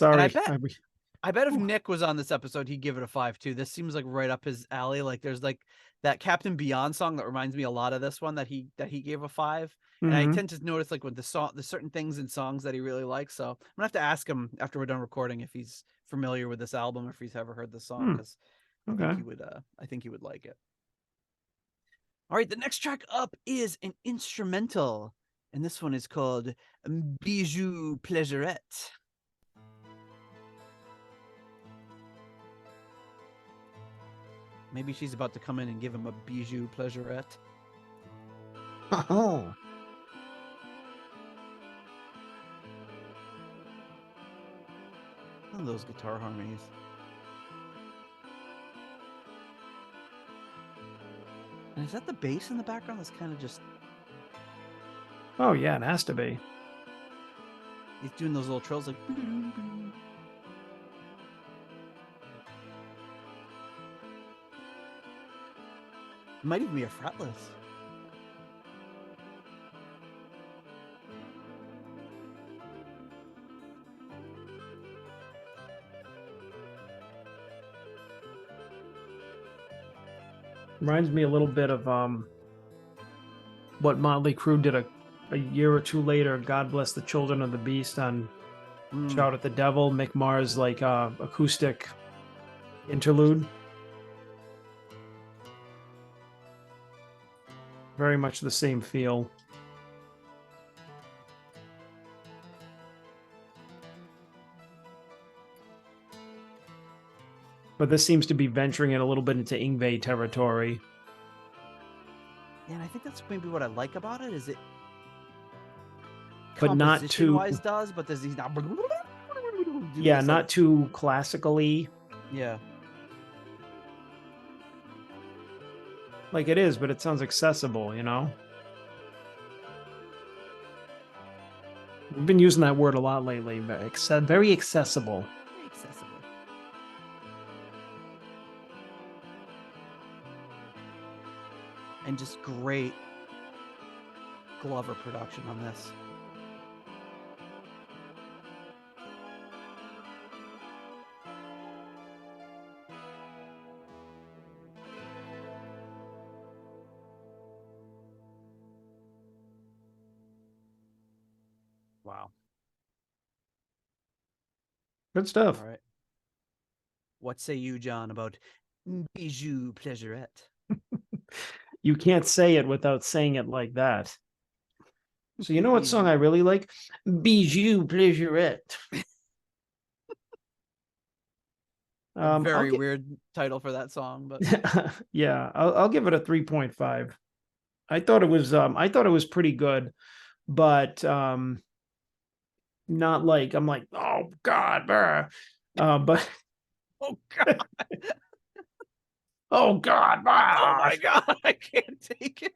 sorry. And I bet if Nick was on this episode, he'd give it a 5 too. This seems like right up his alley. Like there's like that Captain Beyond song that reminds me a lot of this one that he gave a 5. And I tend to notice like with there's certain things in songs that he really likes. So I'm gonna have to ask him after we're done recording if he's familiar with this album, if he's ever heard this song, because I think he would like it. All right, the next track up is an instrumental, and this one is called Bijou Pleasurette. Maybe she's about to come in and give him a bijou pleasurette. Oh. Oh, those guitar harmonies. And is that the bass in the background that's kind of just... Oh, yeah, it has to be. He's doing those little trills like... It might even be a fretless. Reminds me a little bit of what Motley Crue did a year or two later. God Bless the Children of the Beast on Shout at the Devil. Mick Mars like acoustic interlude. Very much the same feel. But this seems to be venturing it a little bit into Yngwie territory. Yeah, and I think that's maybe what I like about it, is it but not too wise does, but does he not? Yeah, not too classically. Yeah. Like it is, but it sounds accessible, you know? We've been using that word a lot lately. Very accessible. Very accessible. And just great Glover production on this. Wow. Good stuff. All right. What say you, John, about Bijou Pleasurette? You can't say it without saying it like that. So you know what song I really like? Bijou Pleasurette. Very weird title for that song, but yeah, I'll give it a 3.5. I thought it was pretty good, but not like I'm like, oh God, but oh God. Oh God! Oh my God! I can't take it.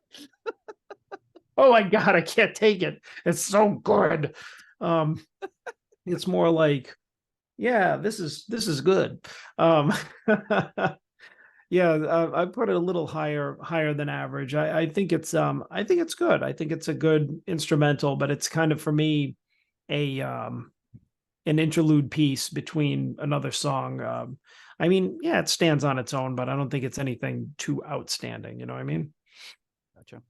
Oh my God! I can't take it. It's so good. It's more like, yeah, this is good. Yeah, I put it a little higher than average. I think it's good. I think it's a good instrumental, but it's kind of for me an interlude piece between another song. I mean, yeah, it stands on its own, but I don't think it's anything too outstanding. You know what I mean? Gotcha.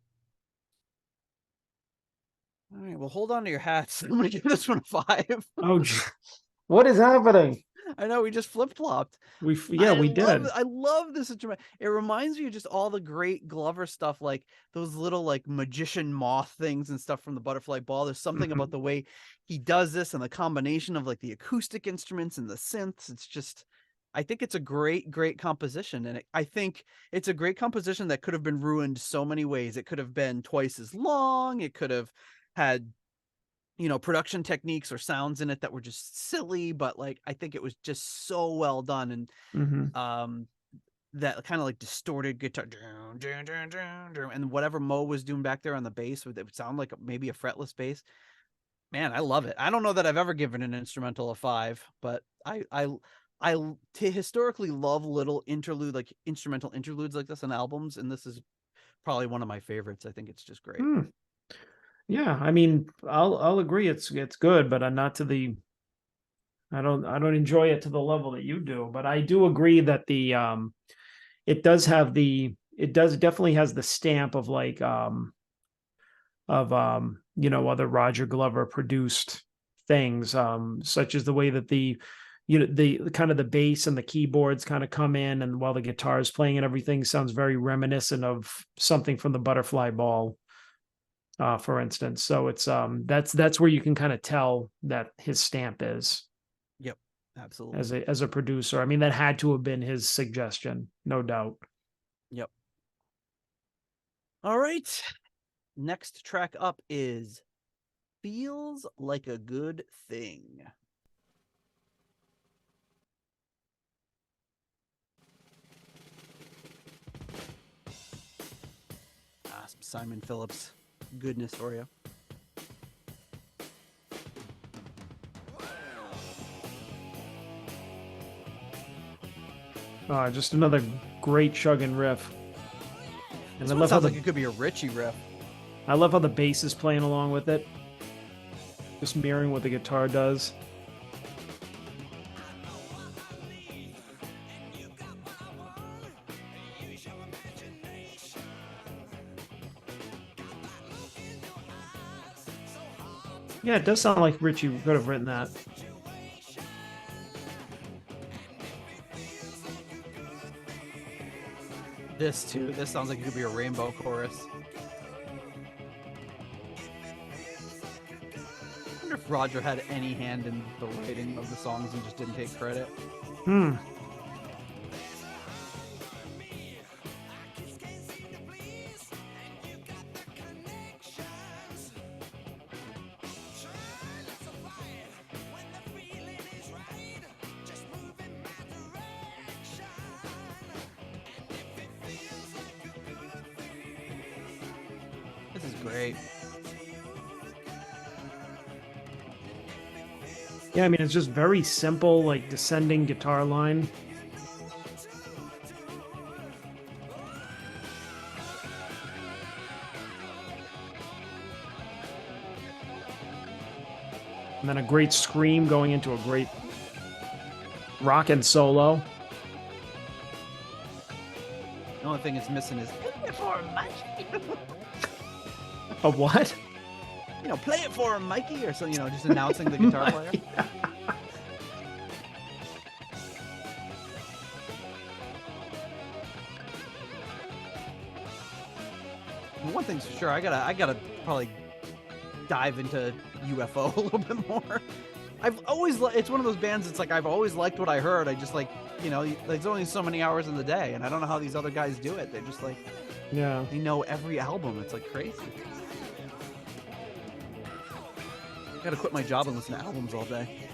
All right, well, hold on to your hats. I'm going to give this one a 5. Oh, what is happening? I know, we just flip-flopped. We did. I love this instrument. It reminds me of just all the great Glover stuff, like those little like magician moth things and stuff from the Butterfly Ball. There's something about the way he does this and the combination of like the acoustic instruments and the synths. It's just, I think it's a great composition. And I think it's a great composition that could have been ruined so many ways. It could have been twice as long. It could have had, you know, production techniques or sounds in it that were just silly, but like I think it was just so well done. And that kind of like distorted guitar, and whatever Mo was doing back there on the bass, it would sound like maybe a fretless bass. Man, I love it. I don't know that I've ever given an instrumental a 5, but I historically love little interlude, like instrumental interludes like this on albums, and this is probably one of my favorites. I think it's just great. Yeah, I mean, I'll agree it's good, but I'm not to the I don't enjoy it to the level that you do, but I do agree that it does definitely has the stamp of like other Roger Glover produced things, such as the way that the kind of the bass and the keyboards kind of come in, and while the guitar is playing and everything sounds very reminiscent of something from the Butterfly Ball, for instance. So it's that's where you can kind of tell that his stamp is. Yep, absolutely. As a producer. I mean, that had to have been his suggestion, no doubt. Yep. All right. Next track up is Feels Like a Good Thing. Some Simon Phillips goodness for you. Just another great chugging riff. And I love how like it could be a Ritchie riff. I love how the bass is playing along with it, just mirroring what the guitar does. Yeah, it does sound like Ritchie could have written that. This too. This sounds like it could be a Rainbow chorus. I wonder if Roger had any hand in the writing of the songs and just didn't take credit. This is great. Yeah, I mean, it's just very simple, like descending guitar line. And then a great scream going into a great rockin' solo. The only thing it's missing is play it for him, Mikey. A what? You know, play it for him, Mikey, or so, you know, just announcing the guitar player. Yeah. One thing's for sure, I gotta probably dive into UFO a little bit more. I've always it's one of those bands. It's like I've always liked what I heard. I just like, you know, there's only so many hours in the day, and I don't know how these other guys do it. They're just like, Yeah. they know every album. It's like crazy. Gotta quit my job and listen to albums all day.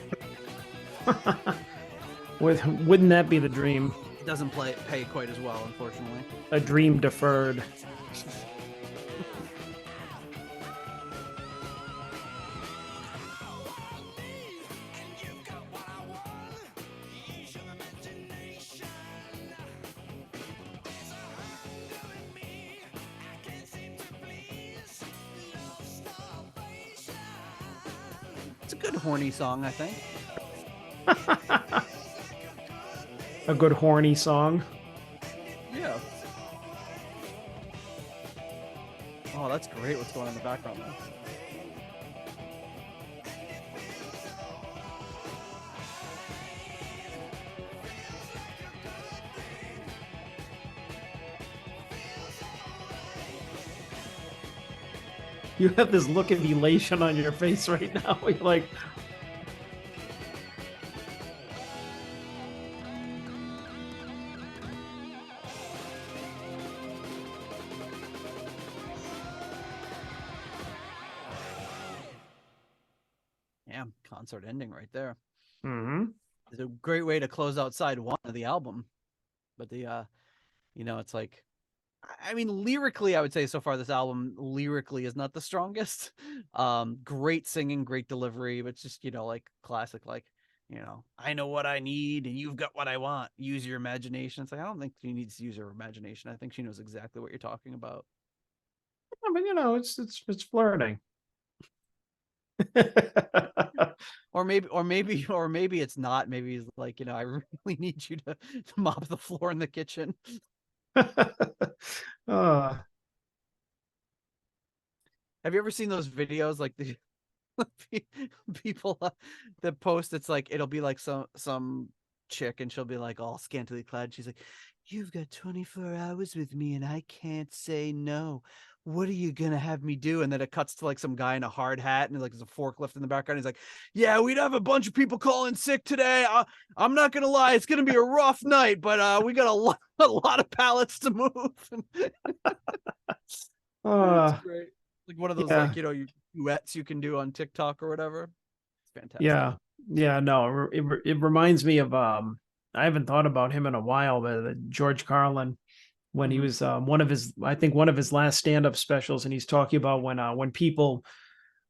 Wouldn't that be the dream? It doesn't pay quite as well, unfortunately. A dream deferred. It's a good horny song, I think. A good horny song. Yeah. Oh, that's great what's going on in the background there. You have this look of elation on your face right now. You're like, Yeah, concert ending right there. mm-hmm. It's a great way to close out side one of the album. But the It's like, I mean, lyrically, I would say so far this album lyrically is not the strongest. Great singing, great delivery, but it's just, like classic, like, I know what I need and you've got what I want. Use your imagination. It's like, I don't think she needs to use her imagination. I think she knows exactly what you're talking about. I mean, it's flirting. Or maybe it's not. Maybe he's like, I really need you to mop the floor in the kitchen. uh, Have you ever seen those videos like the people that post? It's like it'll be like some chick and she'll be like all scantily clad. She's like, "You've got 24 hours with me and I can't say no. What are you gonna have me do?" And then it cuts to like some guy in a hard hat and like there's a forklift in the background. He's like, "Yeah, we'd have a bunch of people calling sick today. I'm not gonna lie, it's gonna be a rough night, but we got a lot of pallets to move." It's great. Like one of those yeah. like duets you can do on TikTok or whatever. It's fantastic. Yeah, no, it reminds me of I haven't thought about him in a while, but George Carlin, when he was one of his last stand-up specials, and he's talking about when people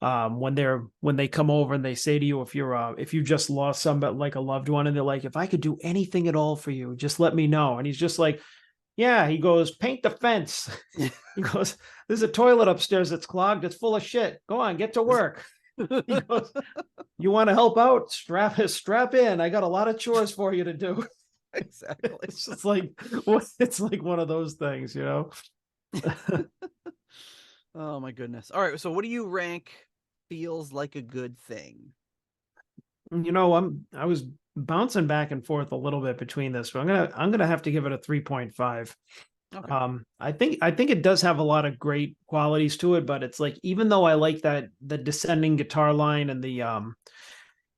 when they come over and they say to you, if you just lost somebody, like a loved one, and they're like, if I could do anything at all for you, just let me know. And he's just like, yeah, he goes, paint the fence. He goes, there's a toilet upstairs that's clogged. It's full of shit. Go on, get to work. He goes, you want to help out? Strap in. I got a lot of chores for you to do. Exactly. It's just like, it's like one of those things, Oh my goodness. All right. So what do you rank feels like a good thing? I was bouncing back and forth a little bit between this, but I'm gonna have to give it a 3.5. Okay. I think it does have a lot of great qualities to it, but it's like, even though I like the descending guitar line and the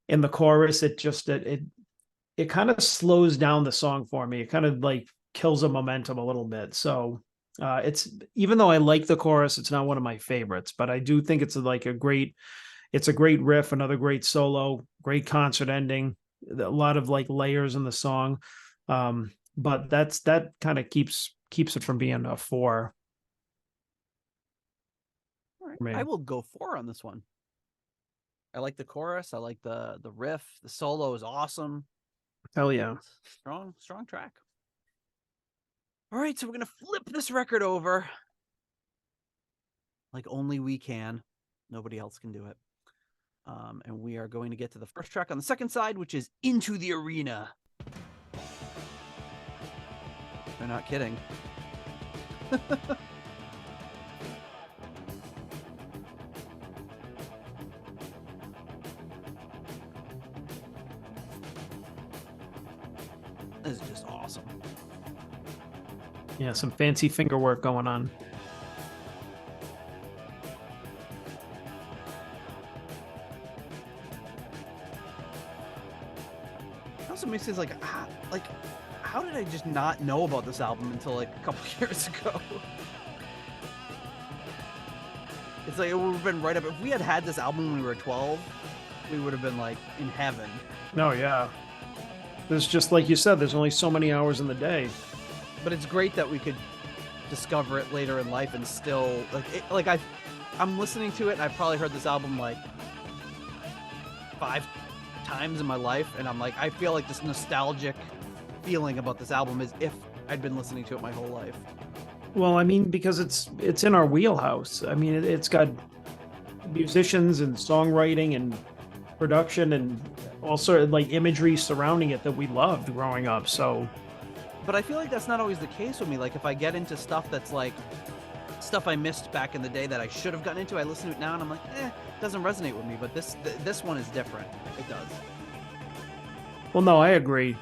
in the chorus, it kind of slows down the song for me. It kind of like kills the momentum a little bit. So it's, even though I like the chorus, it's not one of my favorites, but I do think it's a great riff, another great solo, great concert ending, a lot of like layers in the song. But that kind of keeps it from being a 4. All right. For me. I will go 4 on this one. I like the chorus. I like the riff. The solo is awesome. Hell yeah. Strong track. All right, so we're gonna flip this record over like only we can. Nobody else can do it. And we are going to get to the first track on the second side, which is Into the Arena. They're not kidding. This is just awesome. Yeah, some fancy finger work going on. Also makes it like how did I just not know about this album until like a couple years ago? It's like it would have been right up. If we had this album when we were 12, we would have been like in heaven. No, yeah. There's, just like you said, there's only so many hours in the day. But it's great that we could discover it later in life and still I'm listening to it and I've probably heard this album like 5 times in my life, and I'm like, I feel like this nostalgic feeling about this album as if I'd been listening to it my whole life. Well, I mean, because it's in our wheelhouse. I mean, it's got musicians and songwriting and production and all sort of like imagery surrounding it that we loved growing up. So, but I feel like that's not always the case with me. Like if I get into stuff that's like stuff I missed back in the day that I should have gotten into, I listen to it now and I'm like, it doesn't resonate with me. But this one is different. It does. Well, no, I agree.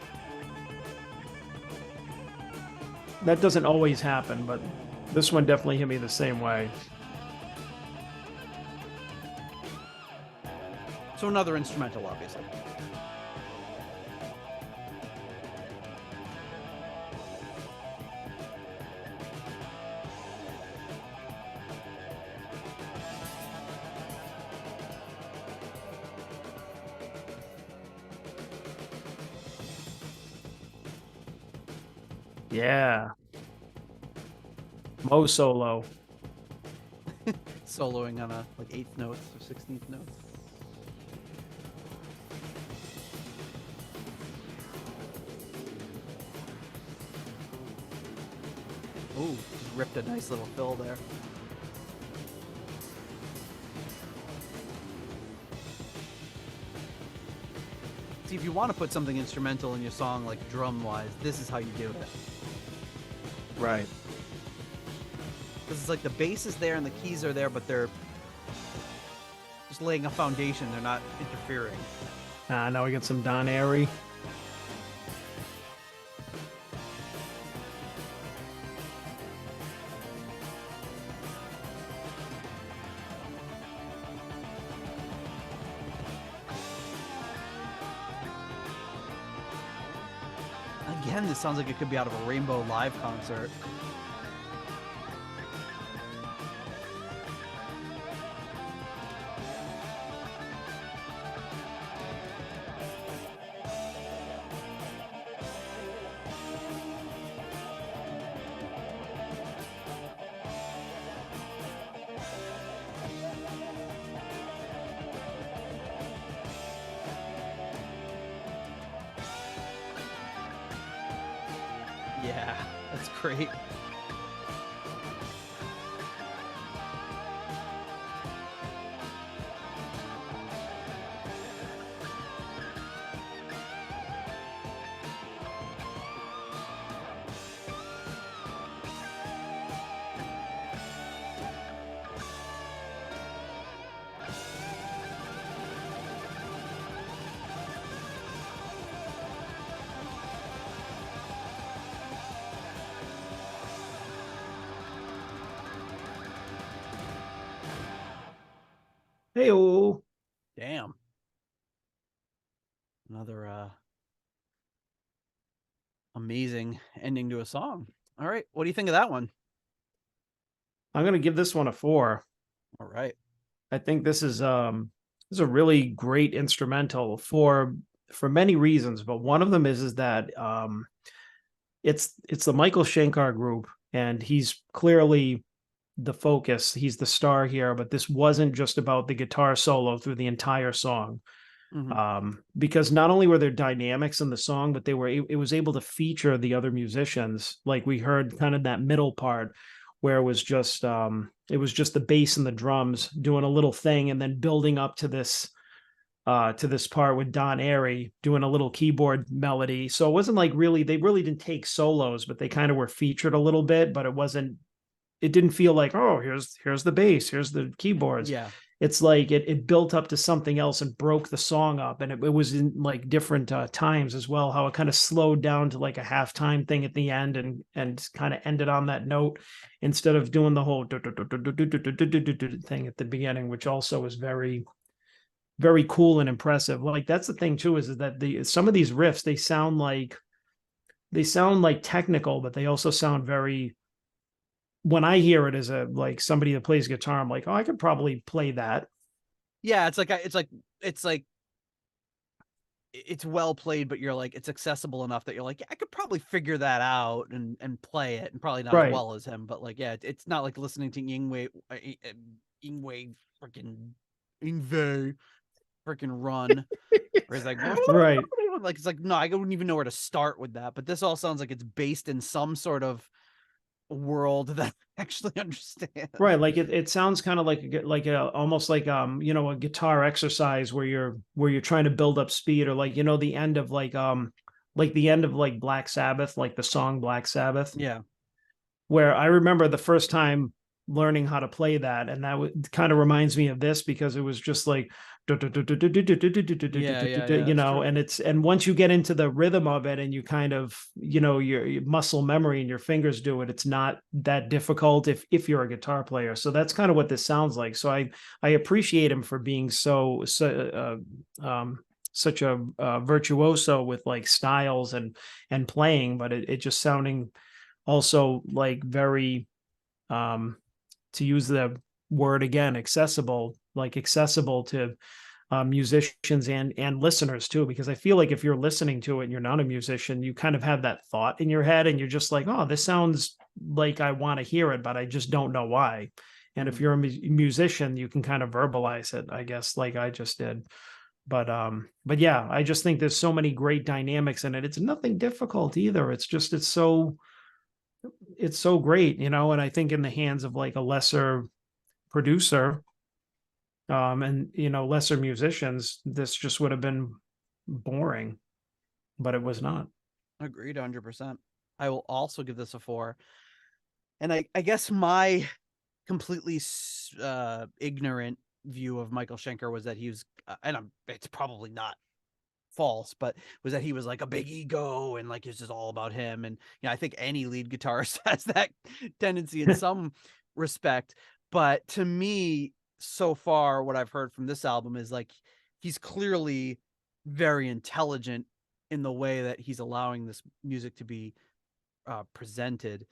That doesn't always happen, but this one definitely hit me the same way. So another instrumental, obviously. Yeah. Mo solo. Soloing on a like 8th notes or 16th notes. Ooh, just ripped a nice little fill there. See, if you want to put something instrumental in your song, like drum-wise, this is how you do it. Right. Because it's like the bass is there and the keys are there, but they're just laying a foundation. They're not interfering. Now we get some Don Airey. Again, this sounds like it could be out of a Rainbow Live concert. Yeah, that's great. Hey-oh. Damn. Another amazing ending to a song. All right, what do you think of that one? I'm going to give this one a 4. All right. I think this is a really great instrumental for many reasons, but one of them is that it's the Michael Schenker group, and he's clearly the focus. He's the star here, but this wasn't just about the guitar solo through the entire song. Because not only were there dynamics in the song, but it was able to feature the other musicians. Like we heard kind of that middle part where it was just the bass and the drums doing a little thing, and then building up to this part with Don Airey doing a little keyboard melody. So it wasn't like they really didn't take solos, but they kind of were featured a little bit, but it didn't feel like, oh, here's the bass, here's the keyboards. Yeah. It's like it built up to something else and broke the song up. And it was in like different times as well, how it kind of slowed down to like a halftime thing at the end and kind of ended on that note instead of doing the whole thing at the beginning, which also was very, very cool and impressive. Like that's the thing too, is that some of these riffs, they sound like technical, but they also sound very, when I hear it as like somebody that plays guitar, I'm like, oh, I could probably play that. Yeah, it's well played, but you're like, it's accessible enough that you're like, yeah, I could probably figure that out and play it, and probably not as well as him, but like, yeah, it's not like listening to Yngwie freaking run, where he's like, right, like it's like, no, I wouldn't even know where to start with that. But this all sounds like it's based in some sort of world that I actually understand. Right, like it sounds kind of like almost like a guitar exercise where you're trying to build up speed, or like the end of like the end of like Black Sabbath, like the song Black Sabbath. Yeah. Where I remember the first time learning how to play that, and that kind of reminds me of this, because it was just like and once you get into the rhythm of it, and you kind of your muscle memory and your fingers do it, it's not that difficult if you're a guitar player. So that's kind of what this sounds like. So I appreciate him for being such a virtuoso with like styles and playing, but it just sounding also like very to use the word again, accessible to musicians and listeners too, because I feel like if you're listening to it and you're not a musician, you kind of have that thought in your head and you're just like, oh, this sounds like I want to hear it, but I just don't know why. And if you're a musician, you can kind of verbalize it, I guess, like I just did. But yeah, I just think there's so many great dynamics in it. It's nothing difficult either. It's so great, you know, and I think in the hands of like a lesser producer, and you know, lesser musicians, this just would have been boring, but it was not. Agreed 100%. I will also give this a 4. And I guess my completely ignorant view of Michael Schenker was that he was, it's probably not false, but was that he was like a big ego and like it's just all about him. And you know, I think any lead guitarist has that tendency in some respect. But to me, so far, what I've heard from this album is like he's clearly very intelligent in the way that he's allowing this music to be presented.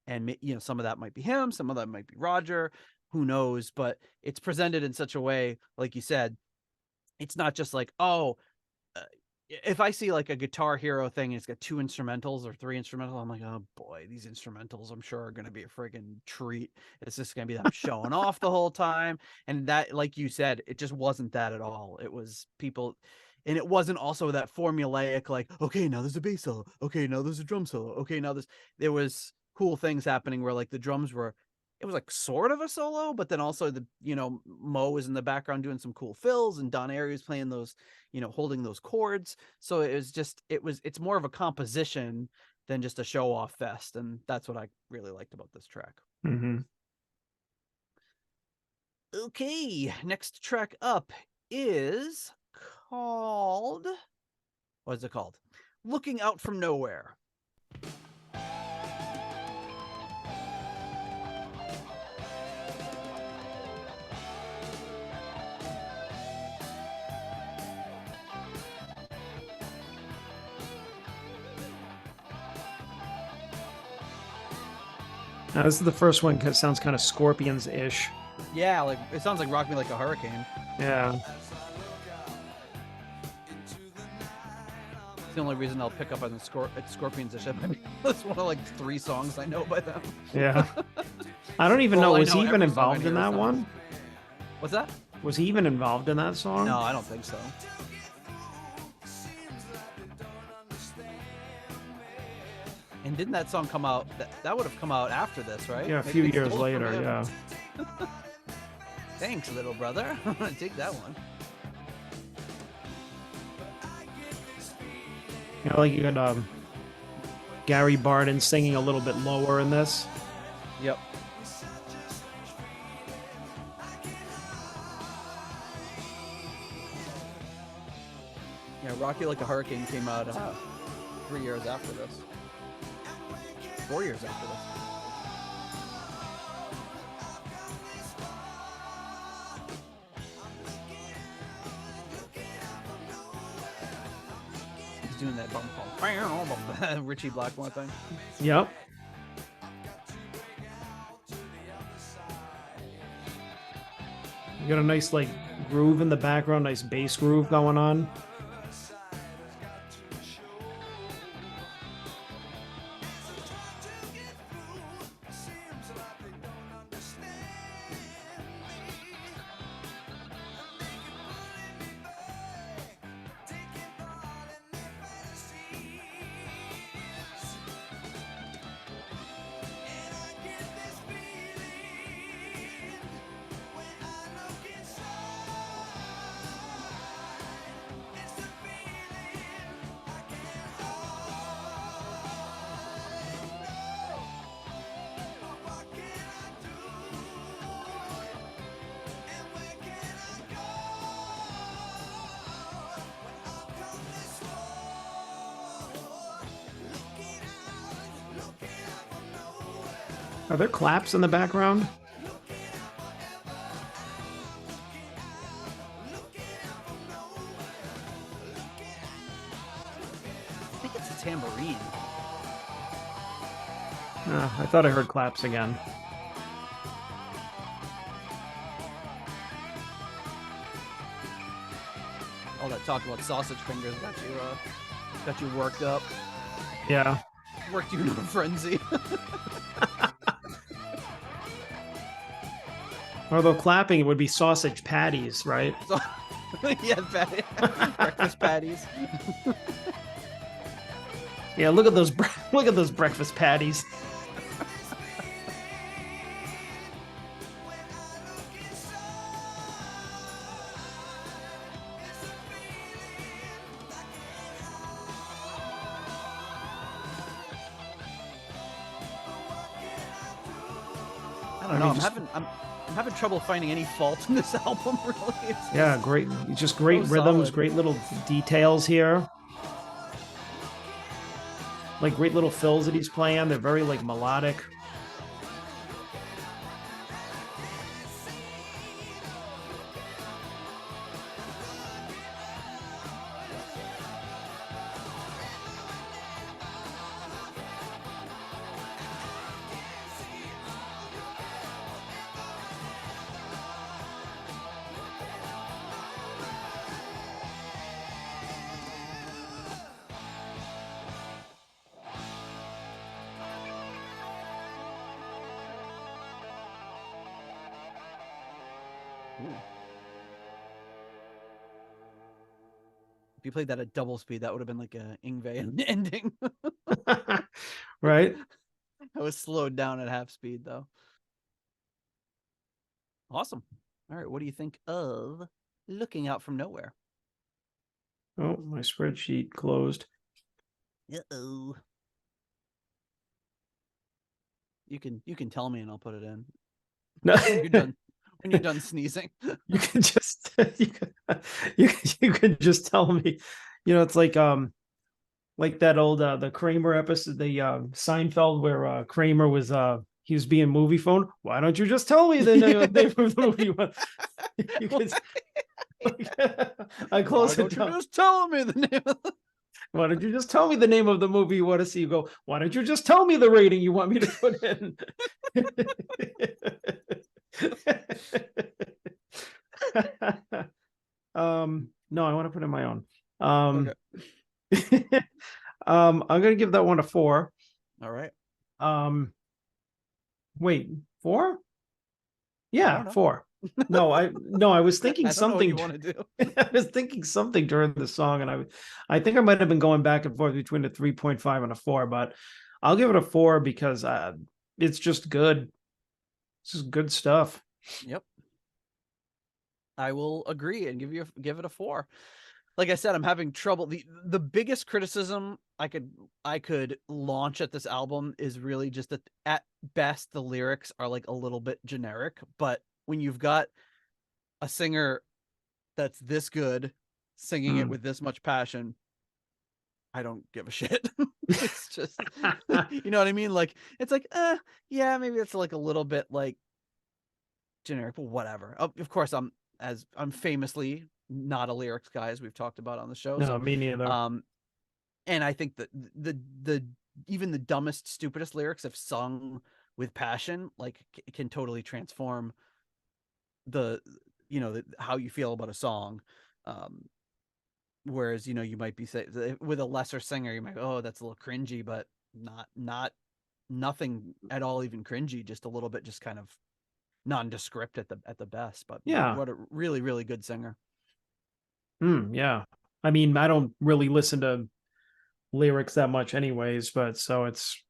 And you know, some of that might be him, some of that might be Roger, who knows, but it's presented in such a way, like you said, it's not just like, oh, if I see like a Guitar Hero thing and it's got 2 instrumentals or 3 instrumentals, I'm like, oh boy, these instrumentals I'm sure are going to be a friggin' treat. It's just going to be them showing off the whole time. And that, like you said, it just wasn't that at all. It was people, and it wasn't also that formulaic, like, okay, now there's a bass solo. Okay, now there's a drum solo. Okay, now there was cool things happening where like the drums were, it was like sort of a solo, but then also the, you know, Mo was in the background doing some cool fills and Don Airey was playing those, you know, holding those chords. So it was just, it's more of a composition than just a show off fest. And that's what I really liked about this track. Mm-hmm. Okay. Next track up is called, what is it called? Looking Out From Nowhere. Now, this is the first one. Sounds kind of Scorpions-ish. Yeah, like it sounds like Rock Me Like a Hurricane. Yeah. It's the only reason I'll pick up on the Scorpions-ish. That's one of like 3 songs I know by them. Yeah. I don't even know. I Was he know even every song involved I in hear that is one? What's that? Was he even involved in that song? No, I don't think so. And didn't that song come out? That would have come out after this, right? Yeah, a few years later, yeah. Thanks, little brother. I'm gonna take that one. You know, like you got Gary Barden singing a little bit lower in this. Yep. Yeah, Rock You Like a Hurricane came out 3 years after this. 4 years after this. He's doing that bump call. Ritchie Blackmore thing. Yep. You got a nice like groove in the background, nice bass groove going on. Are there claps in the background? I think it's a tambourine. I thought I heard claps again. All that talk about sausage fingers got you worked up. Yeah. Worked you into a frenzy. Although clapping, it would be sausage patties, right? So, yeah, breakfast patties. Yeah, look at those breakfast patties. I don't know. I'm having trouble finding any fault in this album. Really, yeah, great. Just great so rhythms, solid. great little details here. Like great little fills that he's playing. They're very like melodic. Ooh. If you played that at double speed, that would have been like a Yngwie ending. Right? I was slowed down at half speed though. Awesome. All right, what do you think of Looking Out from Nowhere? Oh, my spreadsheet closed. Uh-oh. You can tell me and I'll put it in. No. When you're done sneezing. You can just you can just tell me. You know, it's like that old the Kramer episode, the Seinfeld, where Kramer was he was being movie phone. Why don't you just tell me the name of the movie? You can, I close Why it don't down. you just tell me the name of Why don't you just tell me the name of the movie you want to see? You go, why don't you just tell me the rating you want me to put in? No, I want to put in my own. Okay. I'm gonna give that one a 4. All right. Wait, 4? Yeah, 4. No, I was thinking I don't know what something. you want to do. I was thinking something during the song, and I think I might have been going back and forth between a 3.5 and a 4, but I'll give it a 4 because it's just good. It's just good stuff. Yep. I will agree and give it a 4. Like I said, I'm having trouble. The biggest criticism I could launch at this album is really just that at best the lyrics are like a little bit generic, but when you've got a singer that's this good singing it with this much passion, I don't give a shit. It's just you know what I mean? Like it's like, yeah, maybe it's like a little bit like generic, but whatever. Of course, I'm famously not a lyrics guy, as we've talked about on the show. No, So me neither. And I think that the even the dumbest, stupidest lyrics, if sung with passion, like can totally transform the how you feel about a song. Whereas you might be say with a lesser singer, you might oh that's a little cringy, but nothing at all even cringy, just a little bit, just kind of nondescript at the best. But yeah, what a really, really good singer. Yeah, I mean, I don't really listen to lyrics that much anyways, but so it's,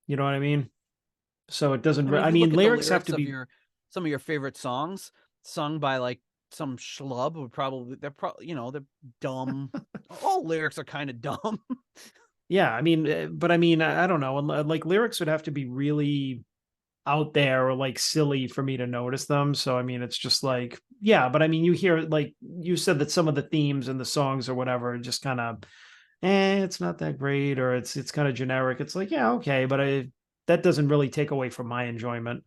you know what I mean? So it doesn't, I mean, lyrics have to be some of your favorite songs sung by like some schlub would probably, they're dumb. All lyrics are kind of dumb. Yeah, I mean, but I mean, I don't know, like lyrics would have to be really out there or like silly for me to notice them. So I mean, it's just like, yeah, but I mean, you hear, like you said, that some of the themes and the songs or whatever just kind of it's not that great, or it's kind of generic. It's like, yeah, okay, but that doesn't really take away from my enjoyment.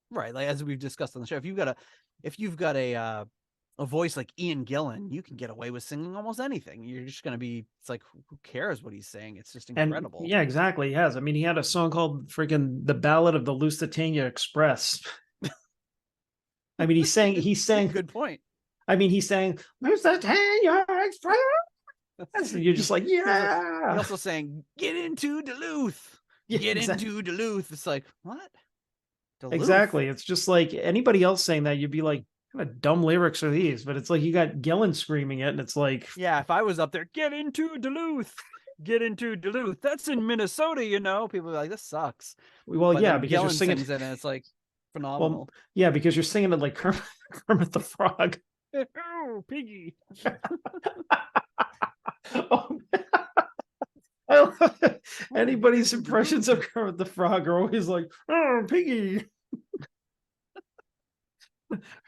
Right, like as we've discussed on the show, if you've got a voice like Ian Gillan, you can get away with singing almost anything. You're just going to be, it's like, who cares what he's saying? It's just incredible. And yeah, exactly. He has. I mean, he had a song called freaking The Ballad of the Lusitania Express. I mean, he sang, Good point. I mean, he sang Lusitania Express. You're just like, yeah. He also saying, "Get into Duluth, get into Duluth." It's like, what? Duluth? Exactly. It's just like anybody else saying that, you'd be like, what kind of dumb lyrics are these? But it's like you got Gillan screaming it, and it's like, yeah, if I was up there, get into Duluth, get into Duluth. That's in Minnesota, you know. People are like, this sucks. well, But yeah, then because you're Gillan singing sings it, and it's like phenomenal. Well, yeah, because you're singing it like Kermit the Frog. Oh, piggy. Oh, I love it. Anybody's impressions of Kermit the Frog are always like, oh, piggy.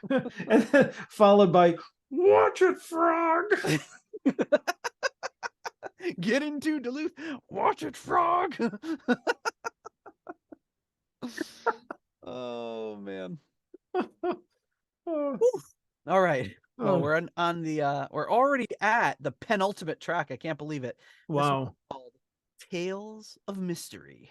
And then followed by, watch it, frog. Get into Duluth, watch it, frog. Oh man. Oh. All right. Well, Oh. we're on the we're already at the penultimate track. I can't believe it. Wow. Called Tales of Mystery.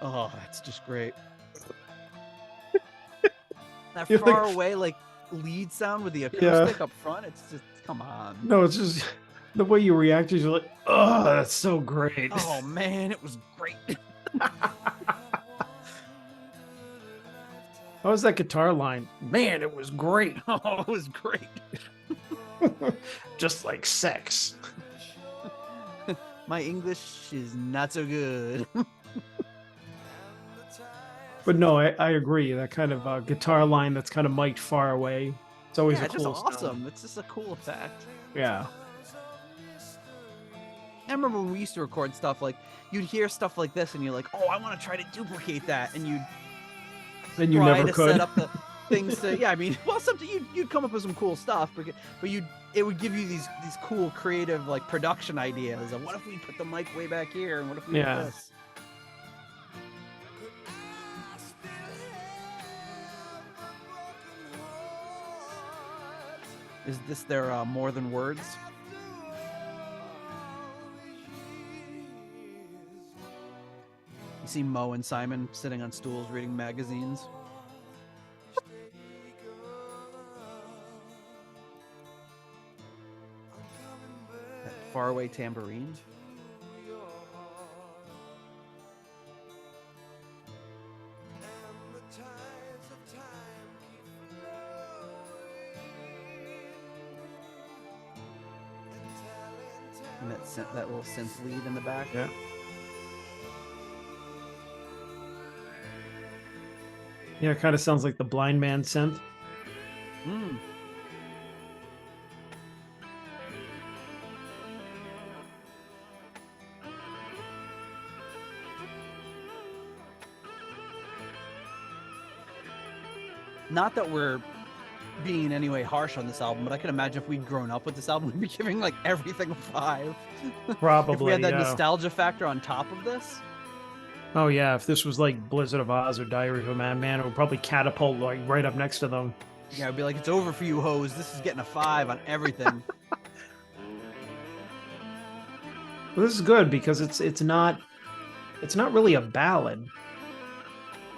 Oh, that's just great. That You're far like- away like lead sound with the acoustic up front. It's just, come on. No, it's just the way you reacted. You're like, oh, that's so great. Oh man, it was great. How was that guitar line? Man, it was great. Oh, it was great. Just like sex. My English is not so good. But no, I agree. That kind of guitar line that's kind of mic'd far away. It's always Yeah, a it's cool just sound. awesome. It's just a cool effect. Yeah. I remember when we used to record stuff, like you'd hear stuff like this and you're like, oh, I want to try to duplicate that. And you'd Then you try never to could. set up the things to, yeah, I mean, well, something you'd come up with some cool stuff, but it would give you these cool creative like production ideas of what if we put the mic way back here and what if we Yeah. did this? Is this their More Than Words? You see Mo and Simon sitting on stools reading magazines. That faraway tambourine. And that little synth lead in the back. Yeah. Yeah, it kind of sounds like the blind man synth. Mm. Not that we're being in any way harsh on this album, but I can imagine if we'd grown up with this album, we'd be giving like everything a 5. Probably. If we had that yeah. nostalgia factor on top of this. Oh yeah, if this was like Blizzard of Oz or Diary of a Madman, it would probably catapult like right up next to them. Yeah, I'd be like, it's over for you hoes. This is getting a 5 on everything. Well, this is good because it's not really a ballad.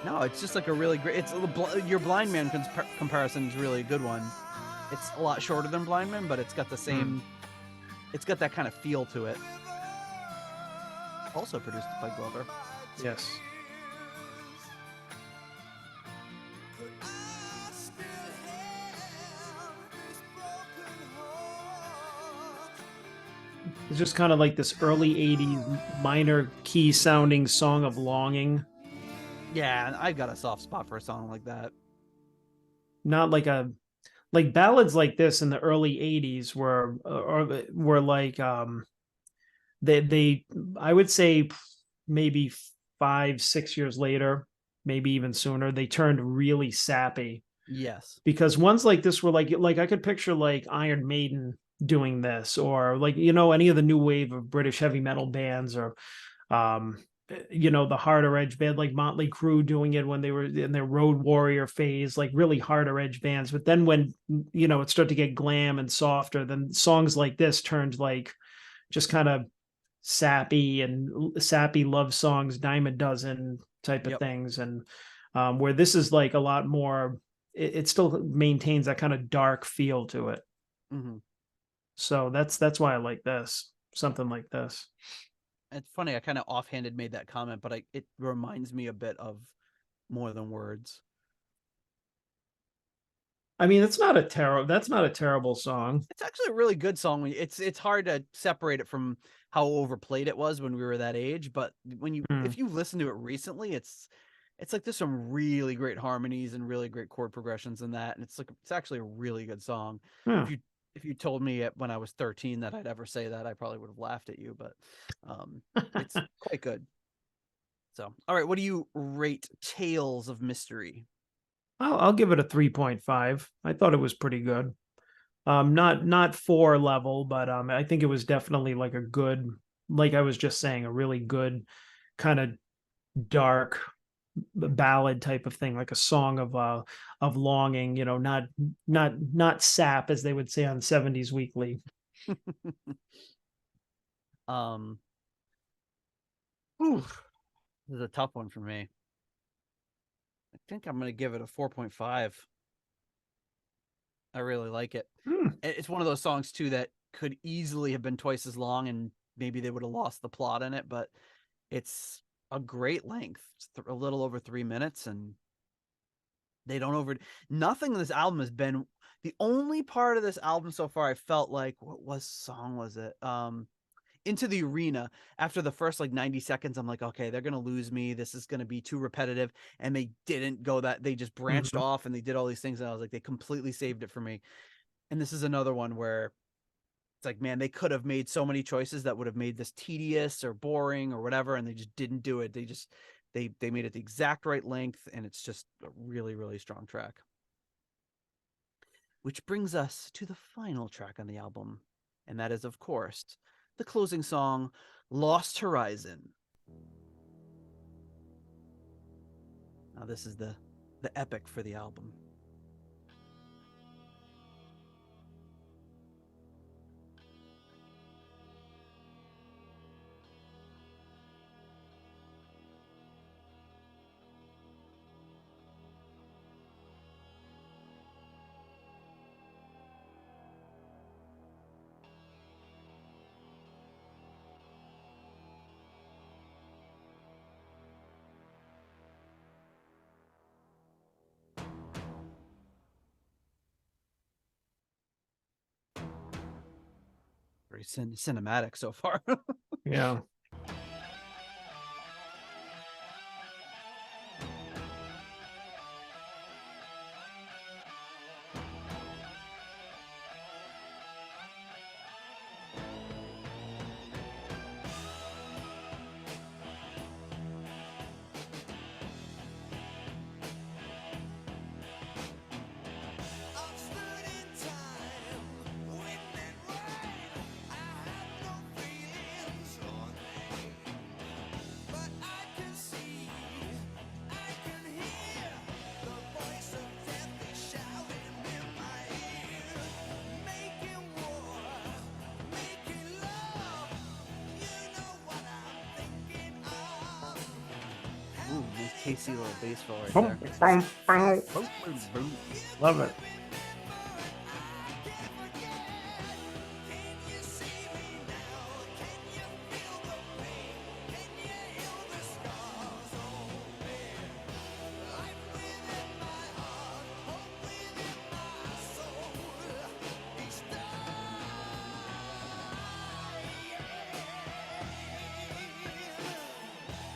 No, it's just like a really great. It's your Blind Man comparison is really a good one. It's a lot shorter than Blind Man, but it's got the same. It's got that kind of feel to it. Also produced by Glover. Yes. It's just kind of like this early 80s minor key sounding song of longing. Yeah, I've got a soft spot for a song like that. Not like ballads like this in the early 80s were like they I would say maybe 5-6 years later, maybe even sooner, they turned really sappy. Yes. Because ones like this were like I could picture like Iron Maiden doing this, or like, you know, any of the new wave of British heavy metal bands, or you know, the harder edge band like Motley Crue doing it when they were in their Road Warrior phase, like really harder edge bands. But then when, you know, it started to get glam and softer, then songs like this turned like just kind of sappy love songs, dime a dozen, type of Yep. things. And where this is like a lot more, it still maintains that kind of dark feel to it. Mm-hmm. So that's why I like this, something like this. It's funny. I kind of offhanded made that comment, but it reminds me a bit of More Than Words. I mean, that's not a terrible song. It's actually a really good song. It's hard to separate it from how overplayed it was when we were that age. But if you listen to it recently, it's like there's some really great harmonies and really great chord progressions in that, and it's actually a really good song. Hmm. If you told me when I was 13 that I'd ever say that, I probably would have laughed at you. But it's quite good. So, all right, what do you rate Tales of Mystery? I'll give it a 3.5. I thought it was pretty good. Not 4 level, but I think it was definitely like a good, like I was just saying, a really good kind of dark ballad type of thing, like a song of longing, you know, not sap, as they would say on 70s Weekly. This is a tough one for me. I think I'm going to give it a 4.5. I really like it. It's one of those songs too that could easily have been twice as long, and maybe they would have lost the plot in it, but it's a great length. It's a little over 3 minutes, and they don't nothing in this album has been the only part of this album so far I felt like, what song was it? Into the Arena. After the first like 90 seconds, I'm like, okay, they're gonna lose me. This is gonna be too repetitive. And they didn't go that. They just branched off and they did all these things, and I was like, they completely saved it for me. And this is another one where it's like, man, they could have made so many choices that would have made this tedious or boring or whatever, and they just didn't do it. They made it the exact right length, and it's just a really, really strong track. Which brings us to the final track on the album, and that is, of course, the closing song, Lost Horizon. Now this is the epic for the album. Very cinematic so far. Yeah. Ooh, nice tasty little bass fill right there. Love it.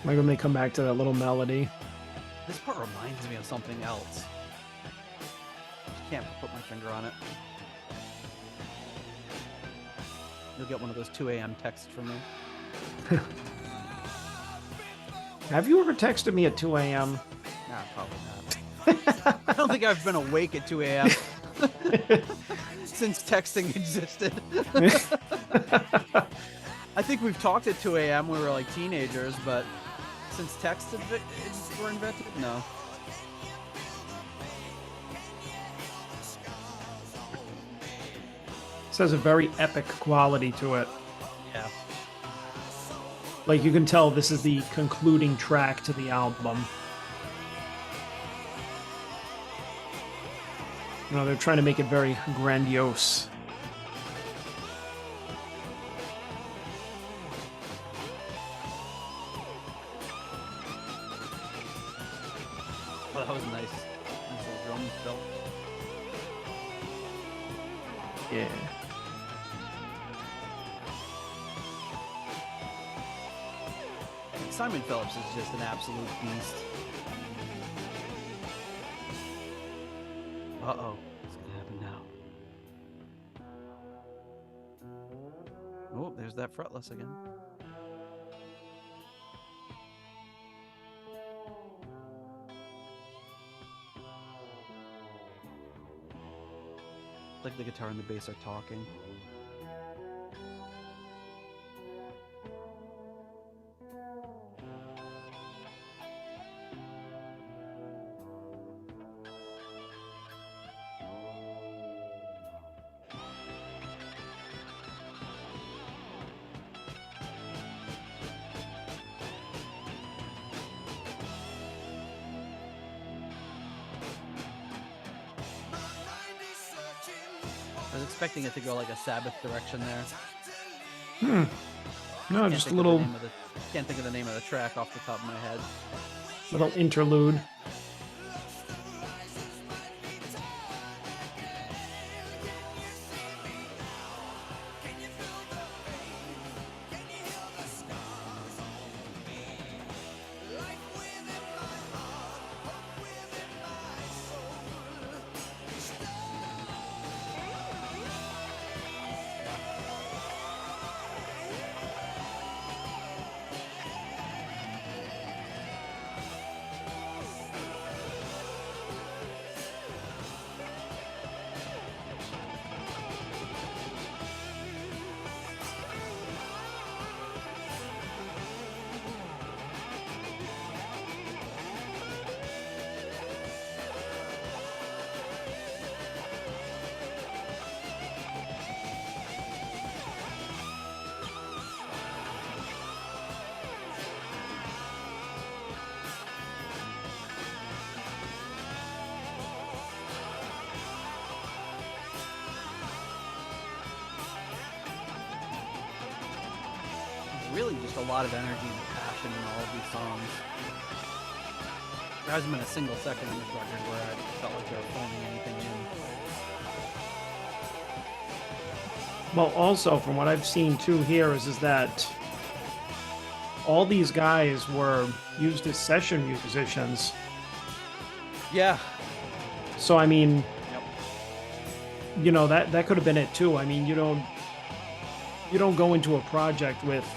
Like when they come back to that little melody. This part reminds me of something else. I can't put my finger on it. You'll get one of those 2 a.m. texts from me. Have you ever texted me at 2 a.m.? Nah, probably not. I don't think I've been awake at 2 a.m. since texting existed. I think we've talked at 2 a.m. when we were like teenagers, but since texts were invented, no. This has a very epic quality to it. Yeah. Like you can tell this is the concluding track to the album. You know, they're trying to make it very grandiose. Oh, that was nice. Nice little drum fill. Yeah. Simon Phillips is just an absolute beast. Uh-oh. What's going to happen now? Oh, there's that fretless again. Like the guitar and the bass are talking. I was expecting it to go like a Sabbath direction there. No, just a little Can't think of the name of the track off the top of my head. little interlude. Really just a lot of energy and passion in all of these songs. There hasn't been a single second in this record where I felt like they were phoning anything in. Well, also from what I've seen too here is that all these guys were used as session musicians. Yeah. So I mean, Yep. you know, that could have been it too. I mean, you don't go into a project with.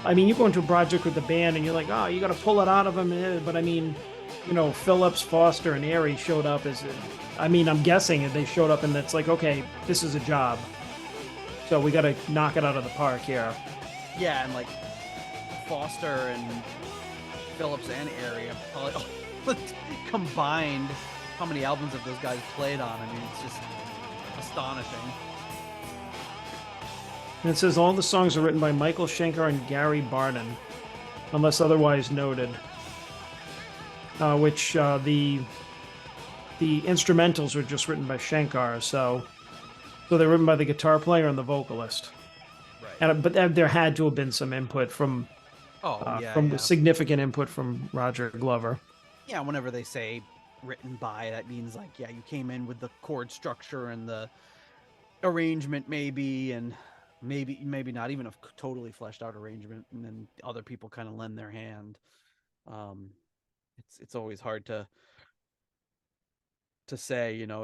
I mean, you go into a project with the band and you're like, oh, you got to pull it out of them. But I mean, you know, Phillips, Foster, and Airey showed up as, I mean, I'm guessing they showed up and it's like, okay, this is a job. So we got to knock it out of the park here. Yeah, and like Foster and Phillips and Airey have probably combined how many albums have those guys played on. I mean, it's just astonishing. And it says all the songs are written by Michael Schenker and Gary Barden, unless otherwise noted. Which the instrumentals are just written by Schenker, so they're written by the guitar player and the vocalist. Right. And but there had to have been some input from significant input from Roger Glover. Yeah, whenever they say written by, that means like, yeah, you came in with the chord structure and the arrangement maybe, and maybe not even a totally fleshed out arrangement, and then other people kind of lend their hand. It's always hard to say, you know,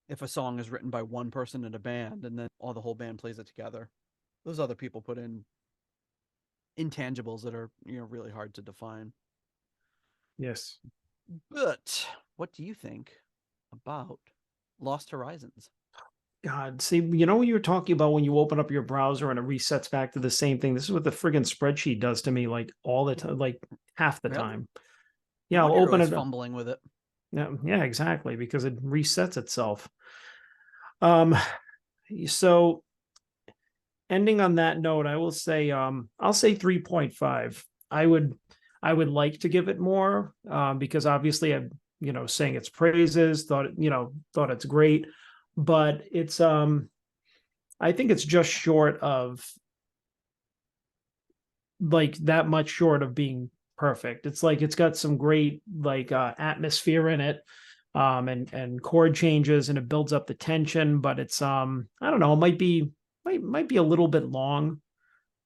if a song is written by one person in a band and then the whole band plays it together. Those other people put in intangibles that are, you know, really hard to define. Yes. But what do you think about Lost Horizons? God, see, you know what you were talking about when you open up your browser and it resets back to the same thing? This is what the friggin' spreadsheet does to me, like all the time, like half the Really? time. Yeah, I'll open it up. Fumbling with it. Yeah, exactly, because it resets itself. So ending on that note, I will say I'll say 3.5. I would like to give it more because obviously I'm saying its praises, thought it's great, but it's I think it's just short of like that much short of being perfect. It's like it's got some great like atmosphere in it, and chord changes, and it builds up the tension, but it's I don't know, it might be a little bit long.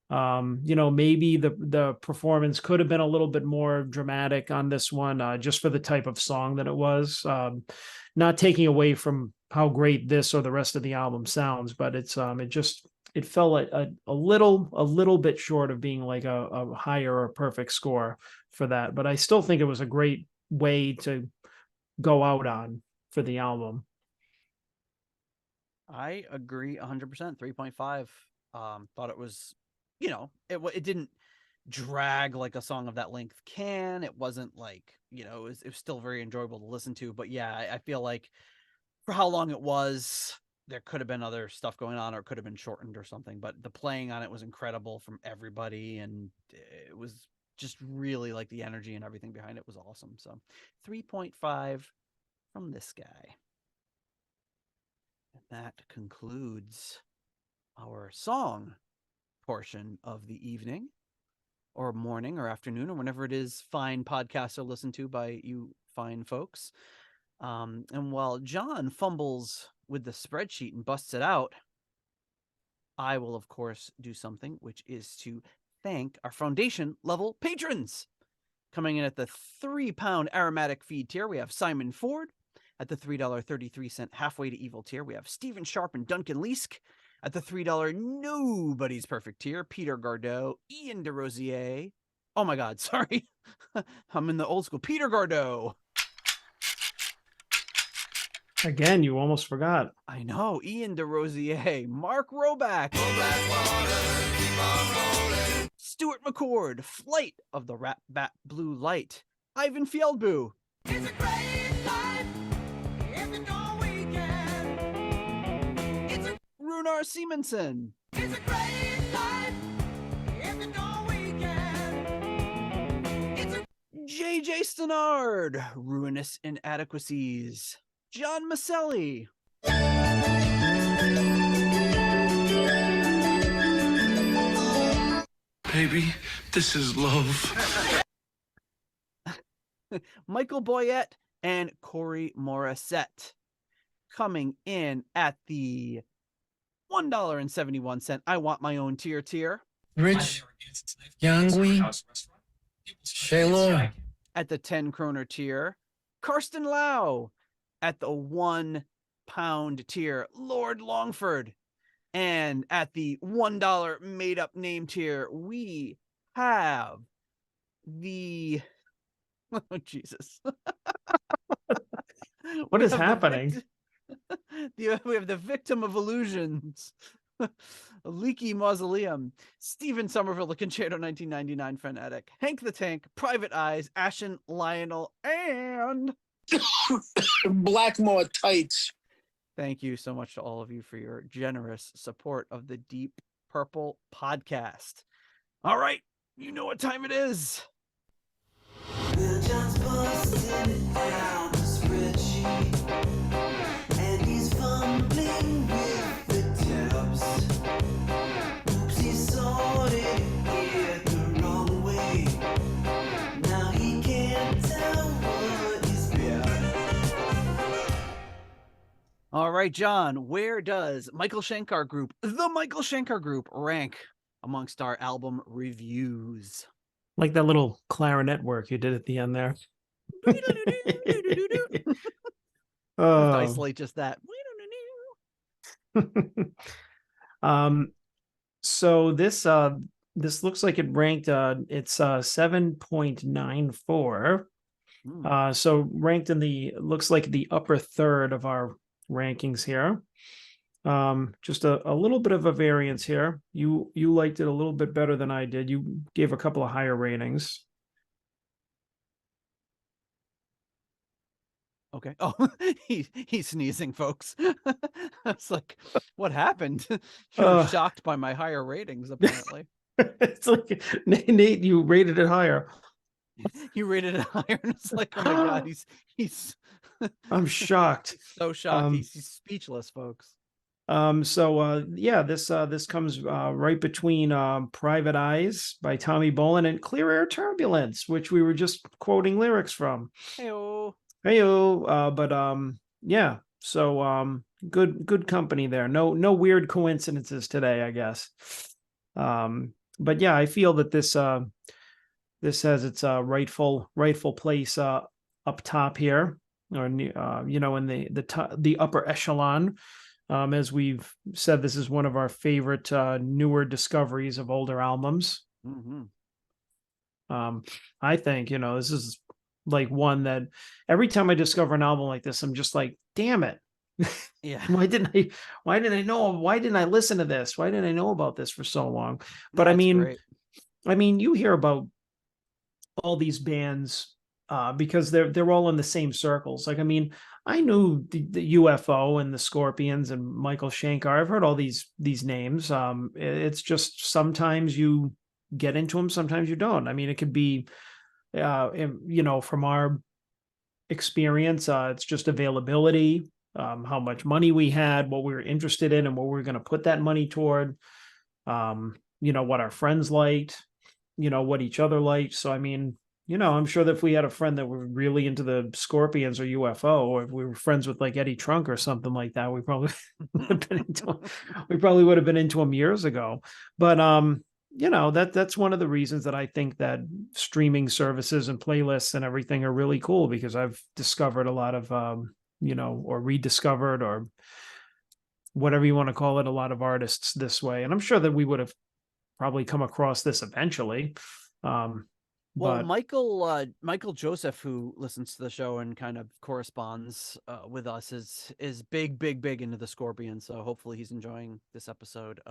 Maybe the performance could have been a little bit more dramatic on this one, just for the type of song that it was. Not taking away from how great this or the rest of the album sounds, but it fell a little bit short of being like a higher or perfect score for that. But I still think it was a great way to go out on for the album. I agree 100%. 3.5. Thought it was, it didn't drag like a song of that length can. It wasn't like, it was still very enjoyable to listen to. But yeah, I feel like for how long it was, there could have been other stuff going on, or it could have been shortened or something. But the playing on it was incredible from everybody, and it was just really like the energy and everything behind it was awesome. So 3.5 from this guy. And that concludes our song portion of the evening or morning or afternoon or whenever it is fine podcasts are listened to by you fine folks. And while John fumbles with the spreadsheet and busts it out, I will, of course, do something, which is to thank our foundation level patrons. Coming in at the £3 aromatic feed tier, we have Simon Ford. At the $3.33 halfway to evil tier, we have Stephen Sharp and Duncan Leask. At the $3 nobody's perfect tier, Peter Gardeau, Ian DeRosier. Oh my God, sorry. I'm in the old school. Peter Gardeau. Again, you almost forgot. I know. Ian DeRosier, Mark Roback, Stuart McCord, Flight of the Rat Bat Blue Light, Ivan Fieldboo. It's a great life if you know we can. It's a Runar Simonson. It's a great life if you know we can. It's a JJ Stenard, Ruinous Inadequacies. John Maselli. Baby, this is love. Michael Boyette and Corey Morissette. Coming in at the $1.71 I want my own tier. Rich, Yangui, Shaylo. At the 10 kroner tier, Karsten Lau. At the £1 tier, Lord Longford. And at the $1 made up name tier, we have the oh Jesus. What is happening? We have the victim of illusions. Leaky Mausoleum, Stephen Somerville, the Concerto 1999 Frenetic, Hank the Tank, Private Eyes, Ashen Lionel, and Blackmore tights. Thank you so much to all of you for your generous support of the Deep Purple podcast. All right, you know what time it is. We're just busting out the spreadsheet, and he's fumbling with the tabs. Oops, he sorted it the wrong way. Now he can't tell what is bad. All right, John, where does the Michael Schenker Group, rank amongst our album reviews? Like that little clarinet work you did at the end there. Isolate just that. So this looks like it ranked it's 7.94. So ranked in looks like the upper third of our rankings here. Just a little bit of a variance here. You liked it a little bit better than I did. You gave a couple of higher ratings. Okay. Oh, he's sneezing, folks. I was like, what happened? You were Uh, shocked by my higher ratings, apparently. it's like Nate, you rated it higher. You rated it higher, and it's like, oh my god, he's I'm shocked. so shocked. He's speechless, folks. Yeah, this comes right between Private Eyes by Tommy Bolin and Clear Air Turbulence, which we were just quoting lyrics from. Hey-oh. Heyo, but yeah, so good company there. No weird coincidences today, I guess. But yeah, I feel that this has its rightful place up top here, or in the upper echelon. As we've said, this is one of our favorite newer discoveries of older albums. Mm-hmm. I think, this is like one that every time I discover an album like this, I'm just like, damn it. Yeah. Why didn't I listen to this? Why didn't I know about this for so long? But That's great. I mean, you hear about all these bands because they're all in the same circles. Like, I mean, I knew the UFO and the Scorpions and Michael Schenker. I've heard all these names. It's just sometimes you get into them, sometimes you don't. I mean, it could be, from our experience, it's just availability, how much money we had, what we were interested in, and what we were going to put that money toward. What our friends liked, what each other liked. So, I mean, I'm sure that if we had a friend that were really into the Scorpions or UFO, or if we were friends with like Eddie Trunk or something like that, we probably would have been into him years ago. But that's one of the reasons that I think that streaming services and playlists and everything are really cool, because I've discovered a lot of or rediscovered, or whatever you want to call it, a lot of artists this way. And I'm sure that we would have probably come across this eventually. Well, But Michael Joseph, who listens to the show and kind of corresponds with us, is big into the Scorpions. So hopefully he's enjoying this episode.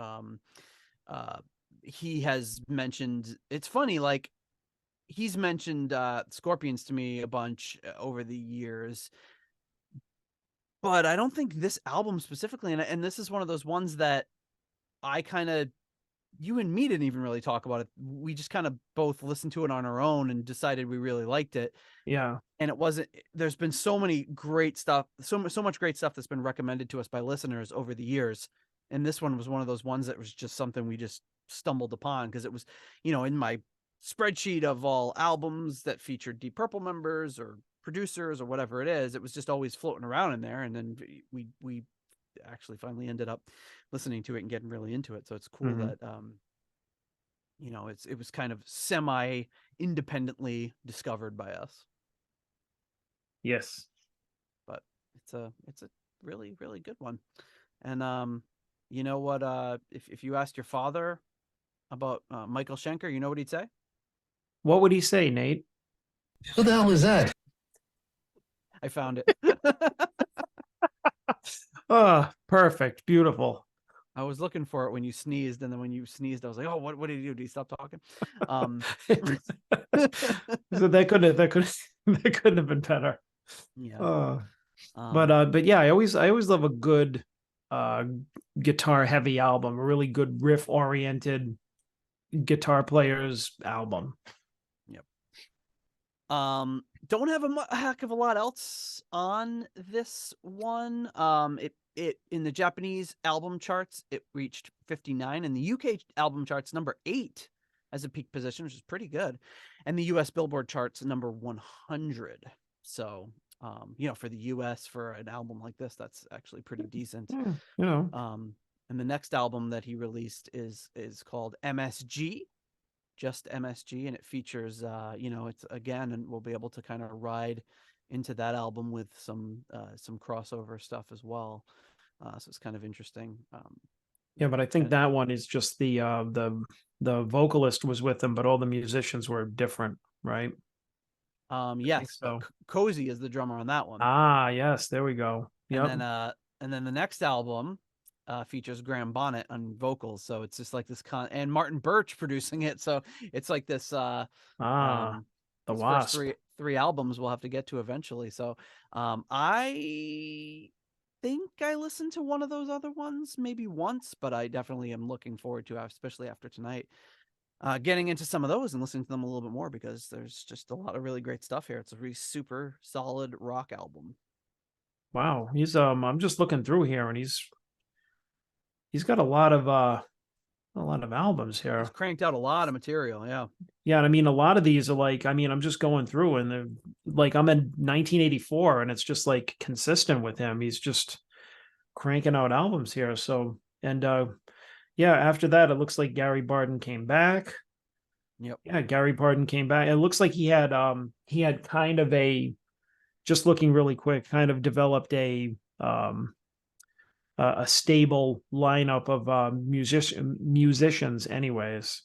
He has mentioned, it's funny, like he's mentioned Scorpions to me a bunch over the years, but I don't think this album specifically, and this is one of those ones that I kind of, you and me didn't even really talk about it. We just kind of both listened to it on our own and decided we really liked it. yeah, And it wasn't, there's been so many great stuff, so much great stuff that's been recommended to us by listeners over the years. And this one was one of those ones that was just something we just stumbled upon, because it was, in my spreadsheet of all albums that featured Deep Purple members or producers or whatever it is, it was just always floating around in there. And then we actually finally ended up listening to it and getting really into it. So it's cool that it was kind of semi independently discovered by us. yes. But it's a really, really good one. And you know what, if you asked your father about Michael Schenker, you know what he'd say? What would he say, Nate? Who the hell is that? I found it. Oh, perfect. Beautiful. I was looking for it when you sneezed, and then when you sneezed, I was like, "Oh, what did he do? Did he stop talking?" So that couldn't have been better. Yeah. But yeah, I always love a good guitar heavy album, a really good riff oriented guitar player's album. Yep. Don't have a heck of a lot else on this one. It in the Japanese album charts, it reached 59. In the UK album charts, number 8 as a peak position, which is pretty good. And the US Billboard charts, number 100. So, for the US, for an album like this, that's actually pretty decent. And the next album that he released is called MSG, just MSG, and it features it's again, and we'll be able to kind of ride into that album with some crossover stuff as well. So it's kind of interesting. Yeah, but I think that one is just the vocalist was with them, but all the musicians were different, right? Yes. So Cozy is the drummer on that one. Ah, yes, there we go. Yep. And then the next album features Graham Bonnet on vocals. So it's just like this and Martin Birch producing it. So it's like this the The His Wasp. first three albums we'll have to get to eventually. So I think I listened to one of those other ones maybe once, but I definitely am looking forward to, especially after tonight, getting into some of those and listening to them a little bit more, because there's just a lot of really great stuff here. It's a really super solid rock album. Wow, he's I'm just looking through here, and he's got a lot of albums here. He's cranked out a lot of material. Yeah. Yeah, and I mean, a lot of these are like, I mean, I'm just going through, and they're like, I'm in 1984, and it's just like consistent with him. He's just cranking out albums here. So, and yeah, after that, it looks like Gary Barden came back. Yep. Yeah, Gary Barden came back. It looks like he had kind of a, just looking really quick, kind of developed a stable lineup of musicians anyways.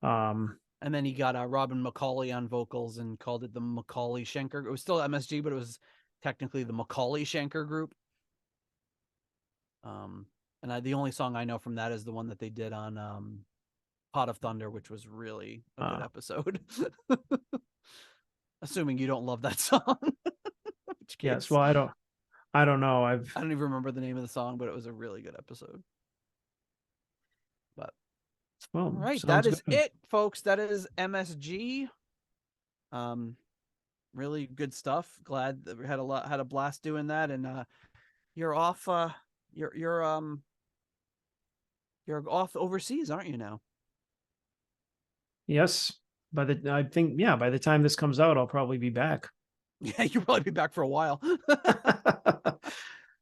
And then he got Robin McCauley on vocals and called it the Macaulay Schenker. It was still MSG, but it was technically the Macaulay Schenker group. And the only song I know from that is the one that they did on Pot of Thunder, which was really a good episode. Assuming you don't love that song. Yes, well, I don't know. I don't even remember the name of the song, but it was a really good episode. But well, all right, that is it, folks. That is MSG. Really good stuff. Glad that we had a blast doing that. And you're off. You're off overseas, aren't you now? Yes. I think by the time this comes out, I'll probably be back. Yeah, you'll probably be back for a while.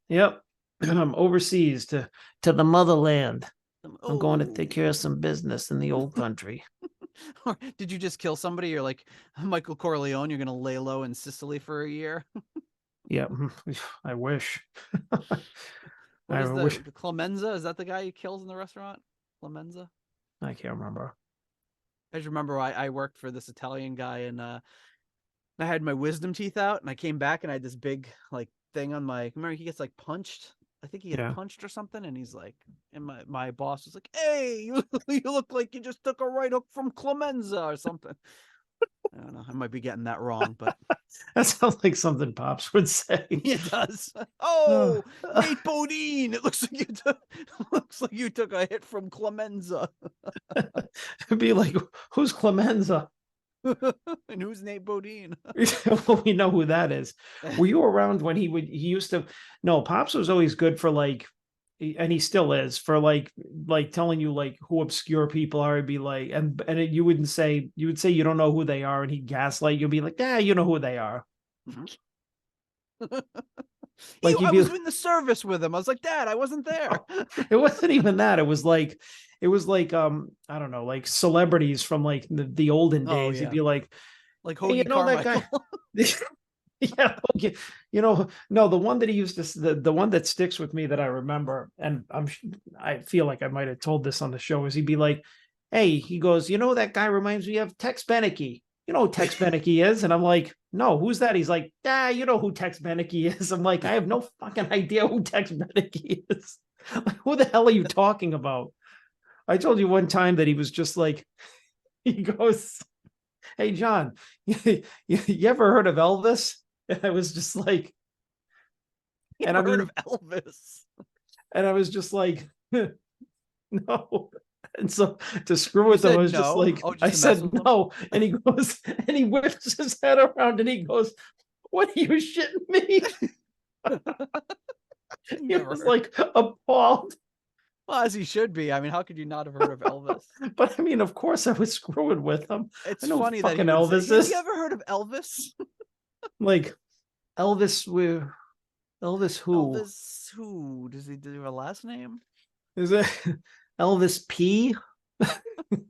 Yep. I'm overseas to the motherland. I'm going to take care of some business in the old country. Or did you just kill somebody? You're like Michael Corleone. You're going to lay low in Sicily for a year. Yeah, I wish. What is the Clemenza? Is that the guy he kills in the restaurant? Clemenza? I can't remember. I just remember I worked for this Italian guy, and I had my wisdom teeth out, and I came back and I had this big like thing on my. Remember, he gets like punched. I think he gets punched or something, and he's like, and my boss was like, "Hey, you look like you just took a right hook from Clemenza or something." I don't know. I might be getting that wrong, but that sounds like something Pops would say. It does. Oh, Nate Bodine! It looks like you took a hit from Clemenza. It'd be like, who's Clemenza? And who's Nate Bodine? Well, we know who that is. Were you around when he used to? No, Pops was always good for like, and he still is, for like telling you like who obscure people are. He'd be like, and you would say you don't know who they are, and he'd gaslight you. Be like, you know who they are. Like I was in the service with him. I was like, Dad, I wasn't there. It wasn't even that. It was like I don't know, like celebrities from like the olden days. He'd be like Hoagie, hey, you know that guy. Yeah, okay. No, the one that he used to, the one that sticks with me that I remember, and I feel like I might have told this on the show, is he'd be like, "Hey," he goes, "You know that guy reminds me of Tex Beneke. You know who Tex Beneke is?" And I'm like, "No, who's that?" He's like, "You know who Tex Beneke is." I'm like, "I have no fucking idea who Tex Beneke is. Like, who the hell are you talking about?" I told you one time that he was just like, he goes, "Hey, John, you ever heard of Elvis?" And I was just like, and I've heard of Elvis. And I was just like, no. And so to screw with him, I was just like, I said no. And he goes, and he whips his head around and he goes, "What are you shitting me?" He was like appalled. Well, as he should be. I mean, how could you not have heard of Elvis? But I mean, of course I was screwing with him. It's funny that fucking Elvis is. Have you ever heard of Elvis? Like Elvis who? Elvis who? Does he do a last name? Is it Elvis P?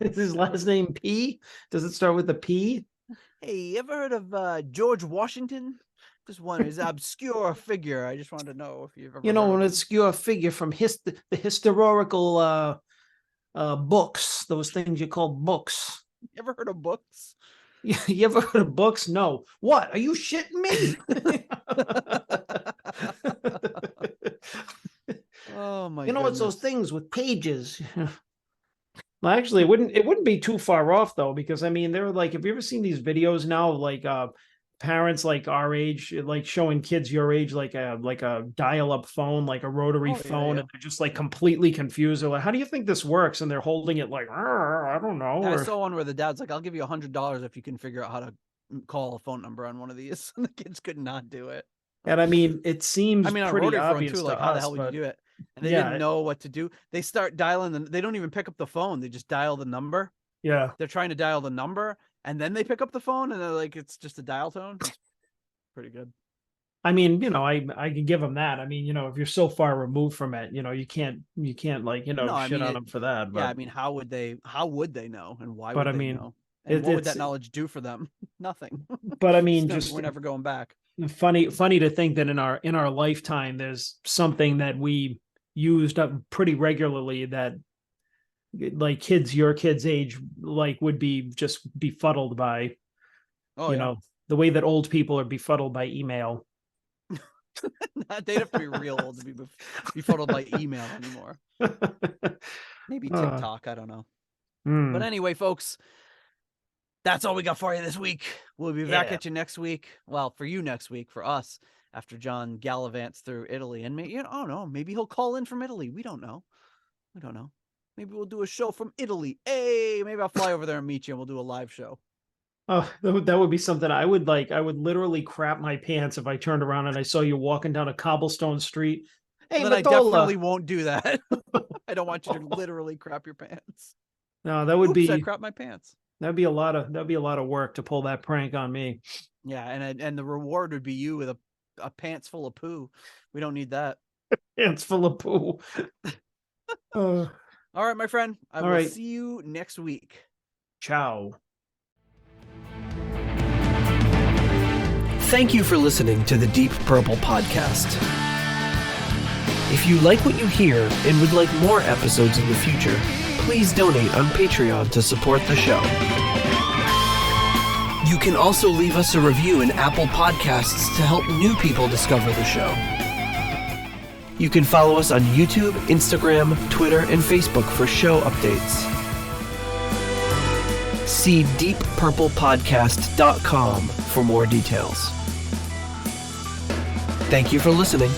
Is his last name P? Does it start with a P? Hey, you ever heard of George Washington? Just one is obscure figure. I just wanted to know if you've ever an obscure figure from the historical books, those things you call books. You ever heard of books? You ever heard of books? No. What? Are you shitting me? Oh my! It's those things with pages. Well, actually, it wouldn't be too far off though, because I mean, they're like, have you ever seen these videos now, like parents like our age, like showing kids your age, like a dial-up phone, like a rotary phone, and they're just like completely confused. They're like, how do you think this works? And they're holding it like, I don't know. I saw one where the dad's like, I'll give you $100 if you can figure out how to call a phone number on one of these. And the kids could not do it. And I mean, it seems on a pretty rotary phone obvious too, to like how the us, hell would but you do it? And they yeah, didn't know what to do. They start dialing they don't even pick up the phone. They just dial the number. yeah. They're trying to dial the number and then they pick up the phone and they're like, it's just a dial tone. It's pretty good. I mean, I can give them that. I mean, if you're so far removed from it, you can't like, No, I shit mean, on them for that. But Yeah, I mean, how would they know and why But would I they mean, know? And what would that it's knowledge do for them? Nothing. but I mean, We're never going back. funny to think that in our lifetime there's something that we used up pretty regularly that like your kids age like would be just befuddled by the way that old people are befuddled by email. They'd have to be real old to be befuddled by email anymore. Maybe TikTok, I don't know. But anyway, folks, that's all we got for you this week. We'll be back at you next week. Well, for you next week, for us, after John gallivants through Italy. And maybe, I don't know, maybe he'll call in from Italy. We don't know. Maybe we'll do a show from Italy. Hey, maybe I'll fly over there and meet you and we'll do a live show. Oh, that would be something I would like. I would literally crap my pants if I turned around and I saw you walking down a cobblestone street. Hey, then I definitely won't do that. I don't want you to literally crap your pants. No, that would Oops, be I crap my pants. That'd be a lot of work to pull that prank on me. Yeah, and the reward would be you with a pants full of poo. We don't need that. Pants full of poo. All right, my friend. I will right. see you next week. Ciao. Thank you for listening to the Deep Purple Podcast. If you like what you hear and would like more episodes in the future, please donate on Patreon to support the show. You can also leave us a review in Apple Podcasts to help new people discover the show. You can follow us on YouTube, Instagram, Twitter, and Facebook for show updates. See deeppurplepodcast.com for more details. Thank you for listening.